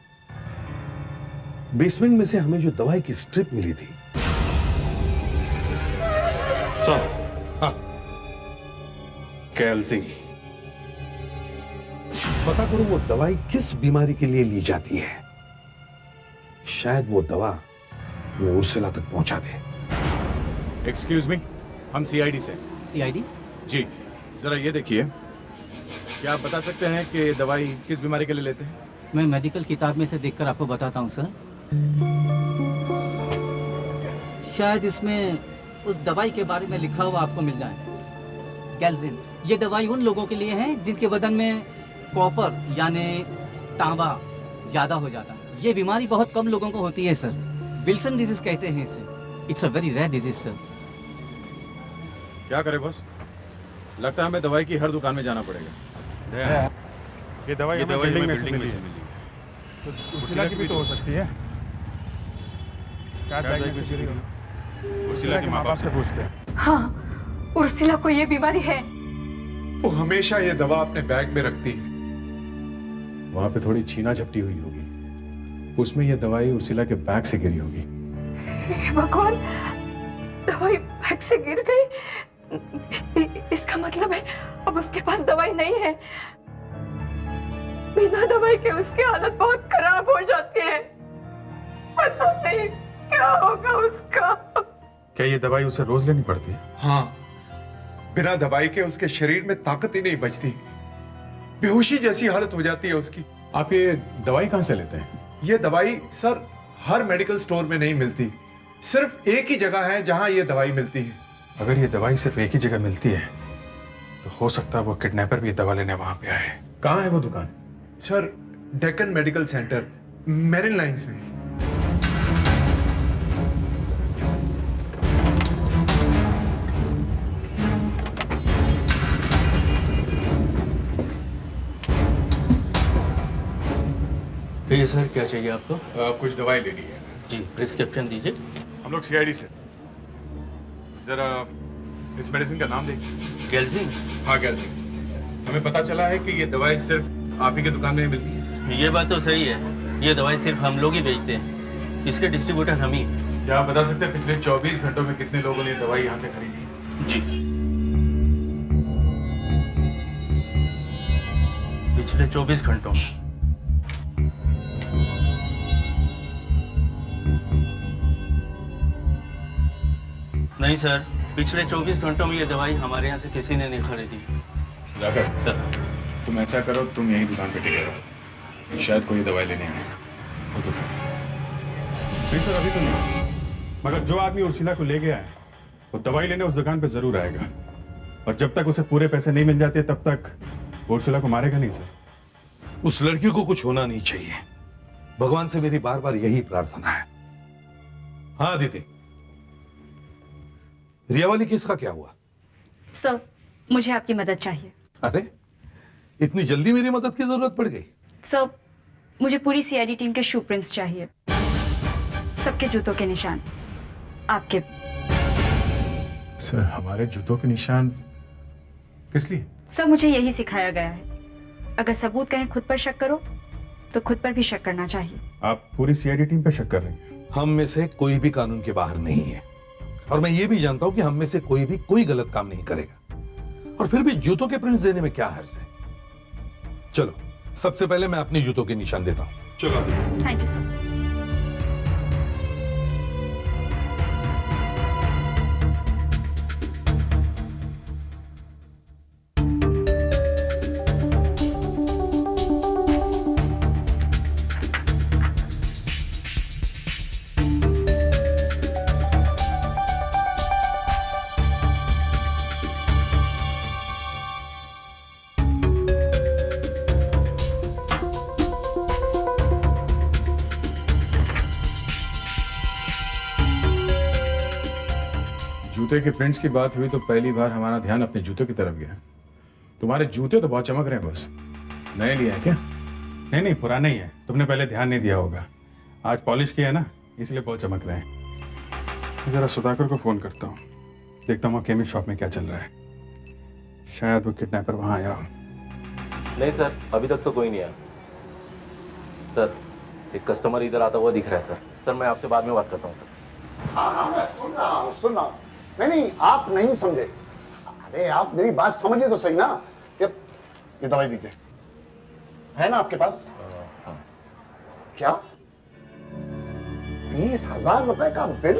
बेसमेंट में से हमें जो दवाई की स्ट्रिप मिली थी। सर, हाँ, कैल्सी। पता करो वो दवाई किस बीमारी के लिए ली जाती है। शायद वो दवा वो उर्सिला तक पहुंचा दे। एक्सक्यूज मी, हम सीआईडी से। सीआईडी? जी, जरा ये देखिए, क्या आप बता सकते हैं कि दवाई किस बीमारी के लिए लेते हैं? मैं मेडिकल किताब में से देखकर आपको बताता हूँ सर। शायद इसमें उस दवाई के बारे में लिखा हुआ आपको मिल जाए। कैल्सिन। ये दवाई उन लोगों के लिए है जिनके बदन में कॉपर यानी तांबा ज्यादा हो जाता है। ये बीमारी बहुत कम लोगों को होती है सर। विल्सन डिजीज कहते हैं इसे। It's a very rare disease sir. क्या करें बॉस? लगता है हमें दवाई की हर दुकान में जाना पड़ेगा। ये दवाई हमें बिल्डिंग में से मिली है। तो उर्सिला की भी तो हो सकती है। क्या चाहिए? उर्सिला के माँ बाप से पूछते हैं। हाँ, उर्सिला को ये बीमारी है। वो हमेशा ये दवा अपने बैग में रखती। वहां पे थोड़ी छीना झपटी हुई होगी, उसमें ये दवाई उर्सिला के बैग से गिरी होगी। भगवान, दवाई बैग से गिर गई। इसका मतलब है अब उसके पास दवाई नहीं है। बिना दवाई के उसकी हालत बहुत खराब हो जाती है। पता नहीं क्या होगा उसका। क्या ये दवाई उसे रोज लेनी पड़ती है? हाँ, बिना दवाई के उसके शरीर में ताकत ही नहीं बचती। बेहोशी जैसी हालत हो जाती है उसकी। आप ये दवाई कहाँ से लेते हैं? ये दवाई सर हर मेडिकल स्टोर में नहीं मिलती। सिर्फ एक ही जगह है जहां ये दवाई मिलती है। अगर ये दवाई सिर्फ एक ही जगह मिलती है तो हो सकता है वो किडनैपर भी ये दवा लेने वहां पे आए। कहाँ है वो दुकान? Sir, Deccan medical centre, marine lines में। जी सर, क्या चाहिए आपको? कुछ दवाई लेनी है। जी, प्रिस्क्रिप्शन दीजिए। हम लोग सीआईडी से। जरा इस मेडिसिन का नाम देखिए। कैल्सिन? हाँ, कैल्सिन। हमें पता चला है कि ये दवाई सिर्फ आप ही की दुकान में मिलती है। ये बात तो सही है। ये दवाई सिर्फ हम लोग ही बेचते हैं। इसके डिस्ट्रीब्यूटर हम ही। क्या आप बता सकते हैं पिछले 24 घंटों में कितने लोगों ने ये दवाई यहाँ से खरीदी? जी, पिछले 24 घंटों में नहीं सर, पिछले 24 घंटों में ये दवाई हमारे यहाँ से किसी ने नहीं खरीदी। राघव, सर तुम ऐसा करो, तुम यही दुकान पे टिके रहो, शायद कोई दवाई लेने आए। Okay sir. नहीं सर, अभी तो नहीं, मगर जो आदमी उर्सिला को ले गया है वो दवाई लेने उस दुकान पे जरूर आएगा, और जब तक उसे पूरे पैसे नहीं मिल जाते तब तक उर्सिला को मारेगा नहीं सर। उस लड़की को कुछ होना नहीं चाहिए, भगवान से मेरी बार बार यही प्रार्थना है। हाँ अदिति, रिया वाली केस का क्या हुआ? सर, मुझे आपकी मदद चाहिए। अरे इतनी जल्दी मेरी मदद की जरूरत पड़ गई? सर, मुझे पूरी सीआईडी टीम के शू प्रिंट्स चाहिए, सबके जूतों के निशान आपके। सर, हमारे जूतों के निशान किस लिए? सर, मुझे यही सिखाया गया है, अगर सबूत कहें खुद पर शक करो तो खुद पर भी शक करना चाहिए। आप पूरी सीआईडी टीम पे शक कर रहे हैं? हम में से कोई भी कानून के बाहर नहीं है, और मैं ये भी जानता हूं कि हम में से कोई भी कोई गलत काम नहीं करेगा, और फिर भी जूतों के प्रिंट्स देने में क्या हर्ज है? चलो, सबसे पहले मैं अपने जूतों के निशान देता हूं। चलो। Thank you sir. जूते के प्रिंट्स की बात हुई तो पहली बार हमारा ध्यान अपने जूतों की तरफ गया। तुम्हारे जूते तो बहुत चमक रहे हैं बस, नए लिए हैं क्या? नहीं नहीं, पुराना ही है, तुमने पहले ध्यान नहीं दिया होगा, आज पॉलिश किया है ना, इसलिए बहुत चमक रहे हैं। जरा सुधाकर को फोन करता हूँ, देखता हूँ केमिस्ट शॉप में क्या चल रहा है, शायद वो किडनैपर वहाँ आया हो। नहीं सर, अभी तक तो कोई नहीं आया। सर, एक कस्टमर इधर आता हुआ दिख रहा है सर। सर, मैं आपसे बाद में बात करता हूँ सर। हाँ, मैं सुन रहा हूँ। नहीं, आप नहीं समझे। अरे आप मेरी बात समझिए तो सही ना। ये दवाई दीजिए, है ना आपके पास? हाँ। क्या 20,000 रुपए का बिल?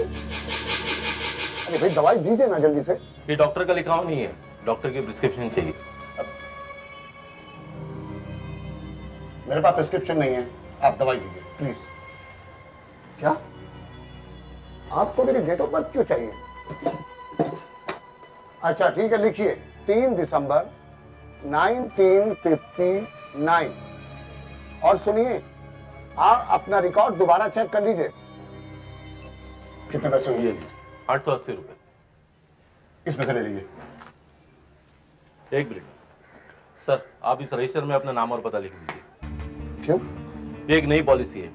अरे भाई दवाई दीजिए ना जल्दी से। ये डॉक्टर का लिखा हुआ नहीं है, डॉक्टर की प्रिस्क्रिप्शन चाहिए। मेरे पास प्रिस्क्रिप्शन नहीं है, आप दवाई दीजिए प्लीज। क्या आपको मेरी डेट ऑफ बर्थ क्यों चाहिए? अच्छा ठीक है, लिखिए 3 दिसंबर 1959। और सुनिए, आप अपना रिकॉर्ड दोबारा चेक कर लीजिए। कितने पैसे हुए? 880 रुपए। इसमें से ले लीजिए। एक मिनट सर, आप इस रजिस्टर में अपना नाम और पता लिख दीजिए। क्यों? ये एक नई पॉलिसी है,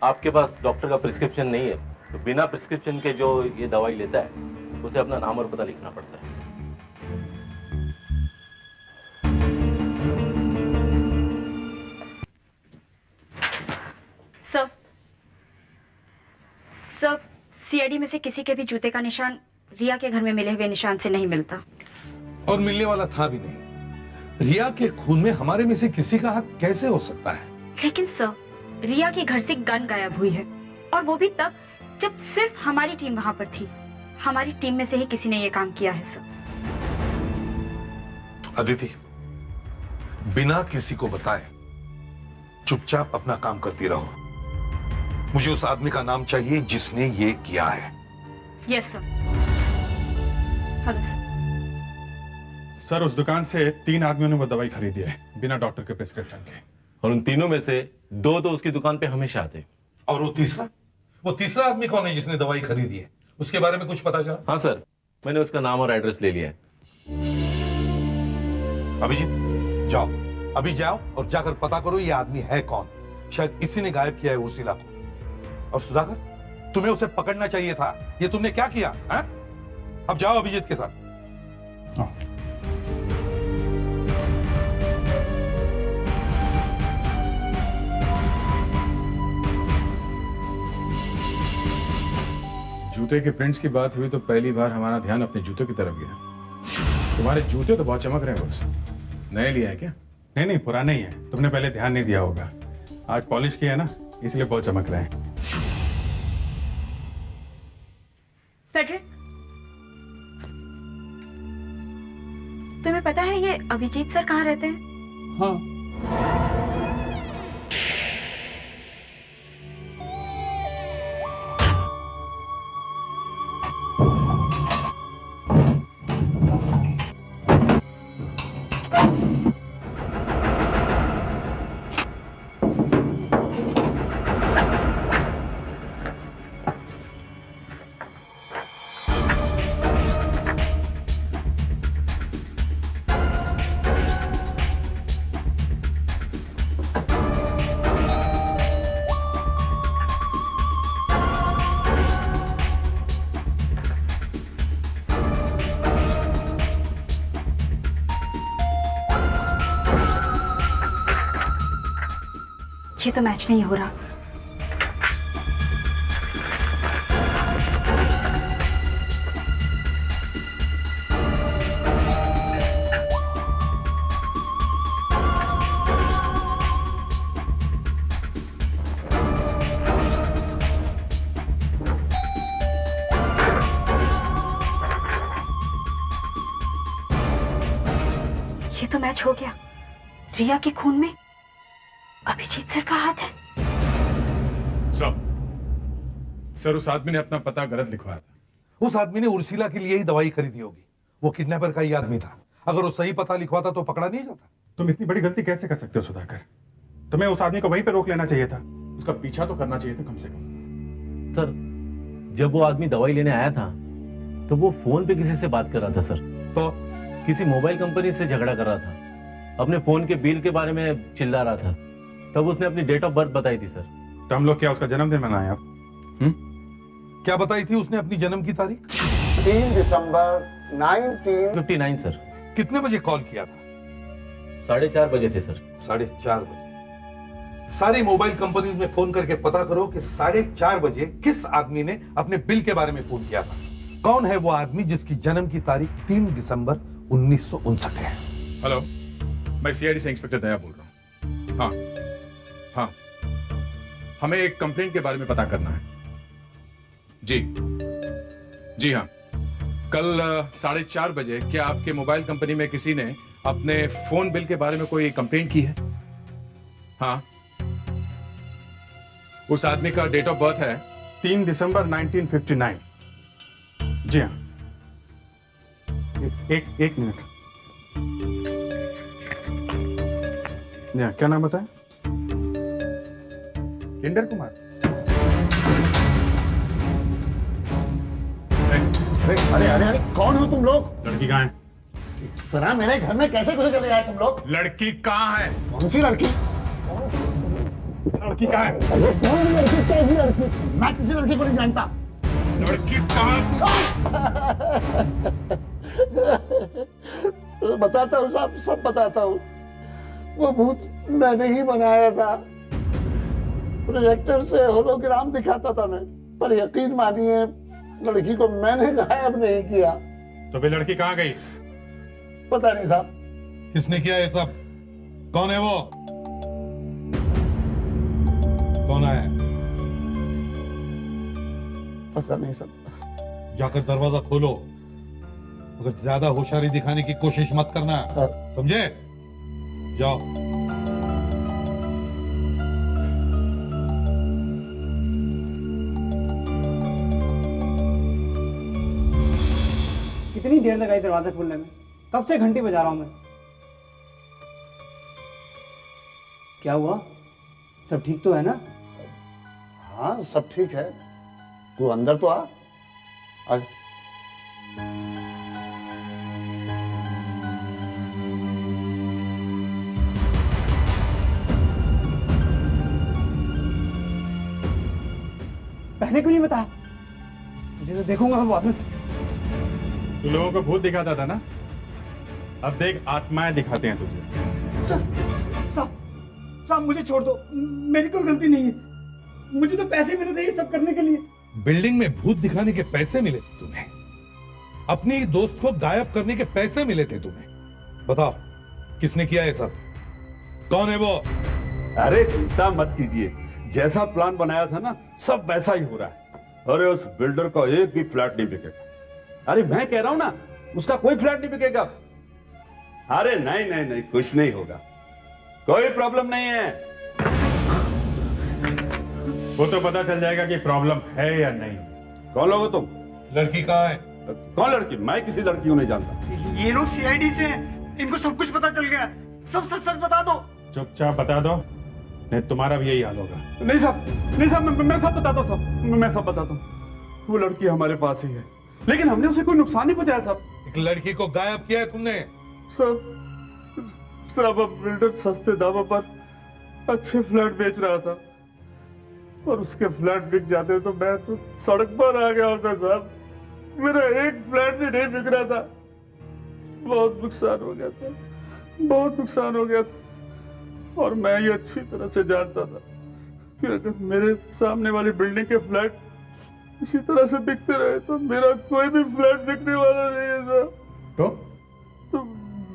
आपके पास डॉक्टर का प्रिस्क्रिप्शन नहीं है तो बिना प्रिस्क्रिप्शन के जो ये दवाई लेता है उसे अपना नाम और पता लिखना पड़ता है। सर, सीआईडी में से किसी के भी जूते का निशान रिया के घर में मिले हुए निशान से नहीं मिलता। और मिलने वाला था भी नहीं। रिया के खून में हमारे में से किसी का हाथ कैसे हो सकता है? लेकिन सर, रिया के घर से गन गायब हुई है, और वो भी तब जब सिर्फ हमारी टीम वहां पर थी। हमारी टीम में से ही किसी ने ये काम किया है सर। अदिति, बिना किसी को बताए चुपचाप अपना काम करती रहो। मुझे उस आदमी का नाम चाहिए जिसने ये किया है। Yes sir. Hello sir. Sir, उस दुकान से 3 आदमियों ने वो दवाई खरीदी है बिना डॉक्टर के प्रिस्क्रिप्शन के, और उन तीनों में से 2 तो उसकी दुकान पे हमेशा आते। और वो तीसरा आदमी कौन है जिसने दवाई खरीदी है? उसके बारे में कुछ पता चला? हाँ सर, मैंने उसका नाम और एड्रेस ले लिया है। अभिजीत, जाओ अभी जाओ और जाकर पता करो ये आदमी है कौन। शायद इसी ने गायब किया है उर्सिला को। और सुधाकर, तुम्हें उसे पकड़ना चाहिए था। ये तुमने क्या किया है? अब जाओ अभिजीत के साथ। जूते के प्रिंट्स की बात हुई तो पहली बार हमारा ध्यान अपने जूतों की तरफ गया। तुम्हारे जूते तो बहुत चमक रहे हैं बस, नए लिए हैं क्या? नहीं नहीं, पुराना ही है, तुमने पहले ध्यान नहीं दिया होगा, आज पॉलिश किया है ना, इसलिए बहुत चमक रहे हैं। फेडरिक, पता है ये अभिजीत सर कहाँ रहते हैं? हाँ, ये तो मैच नहीं हो रहा। ये तो मैच हो गया। रिया के खून में अभिजीत सर का हाथ है। सर उस आदमी ने अपना पता गलत लिखवाया था। उस आदमी ने उर्सिला के लिए ही दवाई खरीदी होगी। वो किडनैपर का ही आदमी था। अगर वो सही पता लिखवाता तो पकड़ा नहीं जाता। तुम इतनी बड़ी गलती कैसे कर सकते हो सुधाकर? तुम्हें उस आदमी को वहीं पे रोक लेना चाहिए था, उसका पीछा तो करना चाहिए था कम से कम। सर जब वो आदमी दवाई लेने आया था तो वो फोन पे किसी से बात कर रहा था सर। तो किसी मोबाइल कंपनी से झगड़ा कर रहा था, अपने फोन के बिल के बारे में चिल्ला रहा था। तब उसने अपनी डेट ऑफ बर्थ बताई थी सर। तो हम लोग क्या उसका जन्मदिन मनाए आप? क्या बताई थी उसने अपनी जन्म की तारीख? 3 दिसंबर 1959 सर। कितने बजे कॉल किया था? 4:30 बजे थे सर। 4:30 बजे। सारी मोबाइल कंपनीज में फोन करके पता करो कि 4:30 बजे किस आदमी ने अपने बिल के बारे में फोन किया था। कौन है वो आदमी जिसकी जन्म की तारीख 3 दिसंबर 1959 है? हेलो, मैं सीआईडी से इंस्पेक्टर दया बोल रहा हूँ। हाँ, हमें एक कंप्लेंट के बारे में पता करना है। जी हाँ, कल 4:30 बजे क्या आपके मोबाइल कंपनी में किसी ने अपने फोन बिल के बारे में कोई कंप्लेंट की है? हाँ, उस आदमी का डेट ऑफ बर्थ है 3 दिसंबर 1959। जी हाँ, एक मिनट। क्या नाम बताया? किंडर कुमार। अरे अरे अरे कौन हो तुम लोग? लड़की कहाँ है? तरह मेरे घर में कैसे घुसे चले आए तुम लोग? लड़की कहाँ है? कौन सी लड़की? लड़की कहाँ है? अरे कौन लड़की? कैसी लड़की? मैं किसी लड़की को नहीं जानता। लड़की कहाँ? बताता हूँ साहब, सब बताता हूँ। वो भूत मैंने ही बनाया था। प्रोजेक्टर से होलोग्राम दिखाता था मैं, पर यकीन मानिए लड़की को मैंने गायब नहीं किया। तो फिर लड़की कहाँ गई? पता नहीं साहब। किसने किया ये सब? कौन है वो? कौन है? पता नहीं साहब। जाकर दरवाजा खोलो। अगर ज्यादा होशियारी दिखाने की कोशिश मत करना, समझे? जाओ। कितनी देर लगाई दरवाजा खोलने में? कब से घंटी बजा रहा हूं मैं। क्या हुआ? सब ठीक तो है ना? हाँ सब ठीक है। तू अंदर तो आ। पहले क्यों नहीं बताया? मुझे तो देखूंगा मैं बाद में। तू लोगों को भूत दिखाता था ना, अब देख आत्माएं दिखाते हैं तुझे। साहब मुझे छोड़ दो, मेरी कोई गलती नहीं है। मुझे तो पैसे मिले थे ये सब करने के लिए। बिल्डिंग में भूत दिखाने के पैसे मिले थे तुम्हें? अपनी दोस्त को गायब करने के पैसे मिले थे तुम्हें? बताओ किसने किया ये सब? कौन है वो? अरे चिंता मत कीजिए, जैसा प्लान बनाया था ना सब वैसा ही हो रहा है। अरे उस बिल्डर का एक भी फ्लैट नहीं बिकेगा। अरे मैं कह रहा हूं ना, उसका कोई फ्लैट नहीं बिकेगा। अरे नहीं नहीं नहीं, कुछ नहीं होगा, कोई प्रॉब्लम नहीं है। वो तो पता चल जाएगा कि प्रॉब्लम है या नहीं। कौन लोग हो तुम? लड़की कहाँ है? कौन लड़की? मैं किसी लड़की को नहीं जानता। ये लोग सीआईडी से हैं, इनको सब कुछ पता चल गया। सब सच सच बता दो। चुपचाप बता दो, नहीं तुम्हारा भी यही हाल होगा। नहीं साहब, नहीं साहब, मैं सब बताता हूँ साहब, मैं सब बताता हूँ। वो लड़की हमारे पास ही है, लेकिन हमने उसे कोई नुकसान नहीं पहुंचाया साहब। एक लड़की को गायब किया है तुमने? साहब अब बिल्डर सस्ते दामों पर अच्छे फ्लैट बेच रहा था और उसके फ्लैट बिक जाते तो मैं तो सड़क पर आ गया होता साहब। मेरा एक फ्लैट भी नहीं बिक रहा था। बहुत नुकसान हो गया साहब, बहुत नुकसान हो गया था। और मैं ये अच्छी तरह से जानता था कि अगर मेरे सामने वाली बिल्डिंग के फ्लैट इसी तरह से बिकते रहे तो मेरा कोई भी फ्लैट बिकने वाला नहीं है साहब। तो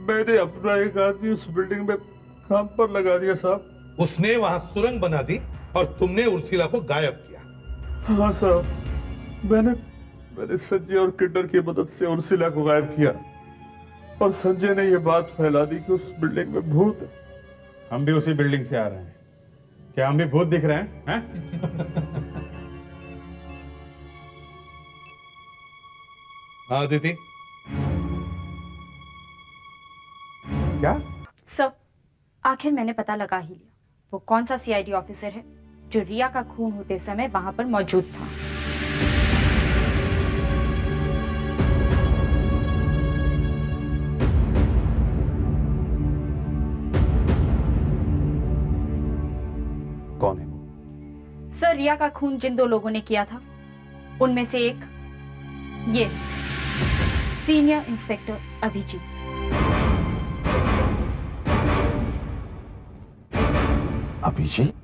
मैंने अपना एक आदमी उस बिल्डिंग में काम पर लगा दिया साहब। उसने वहां सुरंग बना दी और तुमने उर्सिला को गायब किया? हाँ साहब, मैंने संजय और किन्नर की मदद से उर्सिला को गायब किया और संजय ने यह बात फैला दी कि उस बिल्डिंग में भूत है। हम भी उसी बिल्डिंग से आ रहे हैं, क्या हम भी भूत दिख रहे हैं, हैं? आदिति, क्या? सर, आखिर मैंने पता लगा ही लिया वो कौन सा सीआईडी ऑफिसर है जो रिया का खून होते समय वहां पर मौजूद था। कौन है वो? सर, रिया का खून जिन दो लोगों ने किया था उनमें से एक ये सीनियर इंस्पेक्टर अभिजीत। अभिजीत?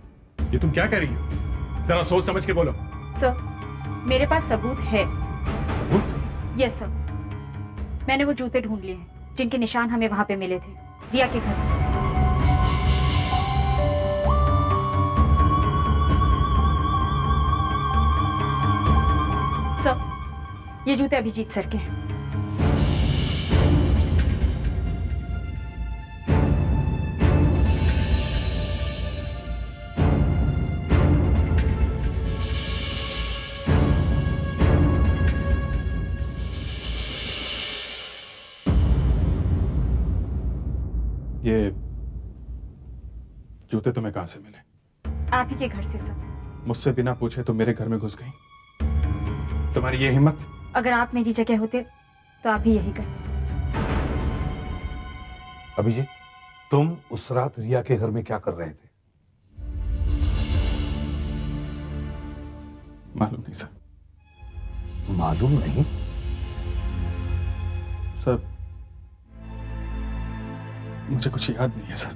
ये तुम क्या कह रही हो? जरा सोच समझ के बोलो। सर, मेरे पास सबूत है। यस सर, मैंने वो जूते ढूंढ लिए हैं जिनके निशान हमें वहां पे मिले थे रिया के घर में। सर, ये जूते अभिजीत सर के हैं। ये जूते तुम्हें कहां से मिले? आप ही के घर से सर। मुझसे बिना पूछे तो मेरे घर में घुस गई? तुम्हारी ये हिम्मत? अगर आप मेरी जगह होते तो आप भी यही करते। अभिजीत, तुम उस रात रिया के घर में क्या कर रहे थे? मालूम नहीं सर। मालूम नहीं? सर, मुझे कुछ याद नहीं है सर,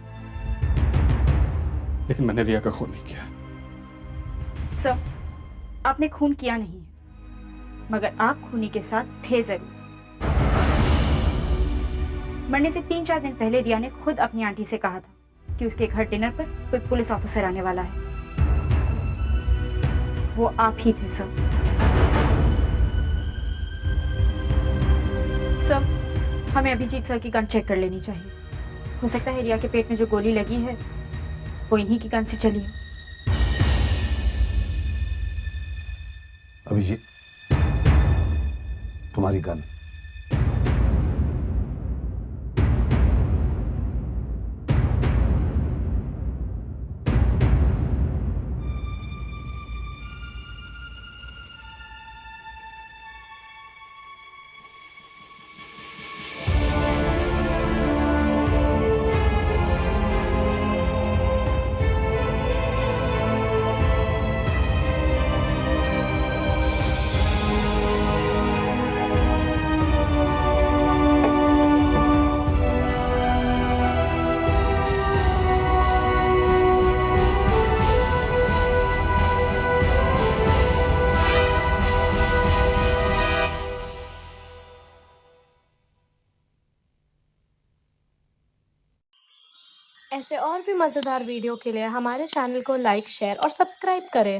लेकिन मैंने रिया का खून नहीं किया। सर, आपने खून किया नहीं है, मगर आप खूनी के साथ थे जरूर। मरने से 3-4 दिन पहले रिया ने खुद अपनी आंटी से कहा था कि उसके घर डिनर पर कोई पुलिस ऑफिसर आने वाला है। वो आप ही थे सर। सर, हमें अभिजीत सर की गन चेक कर लेनी चाहिए। हो सकता है रिया के पेट में जो गोली लगी है वो इन्हीं की गन से चली है। अभिजीत, तुम्हारी गन। ऐसे और भी मज़ेदार वीडियो के लिए हमारे चैनल को लाइक, शेयर और सब्सक्राइब करें।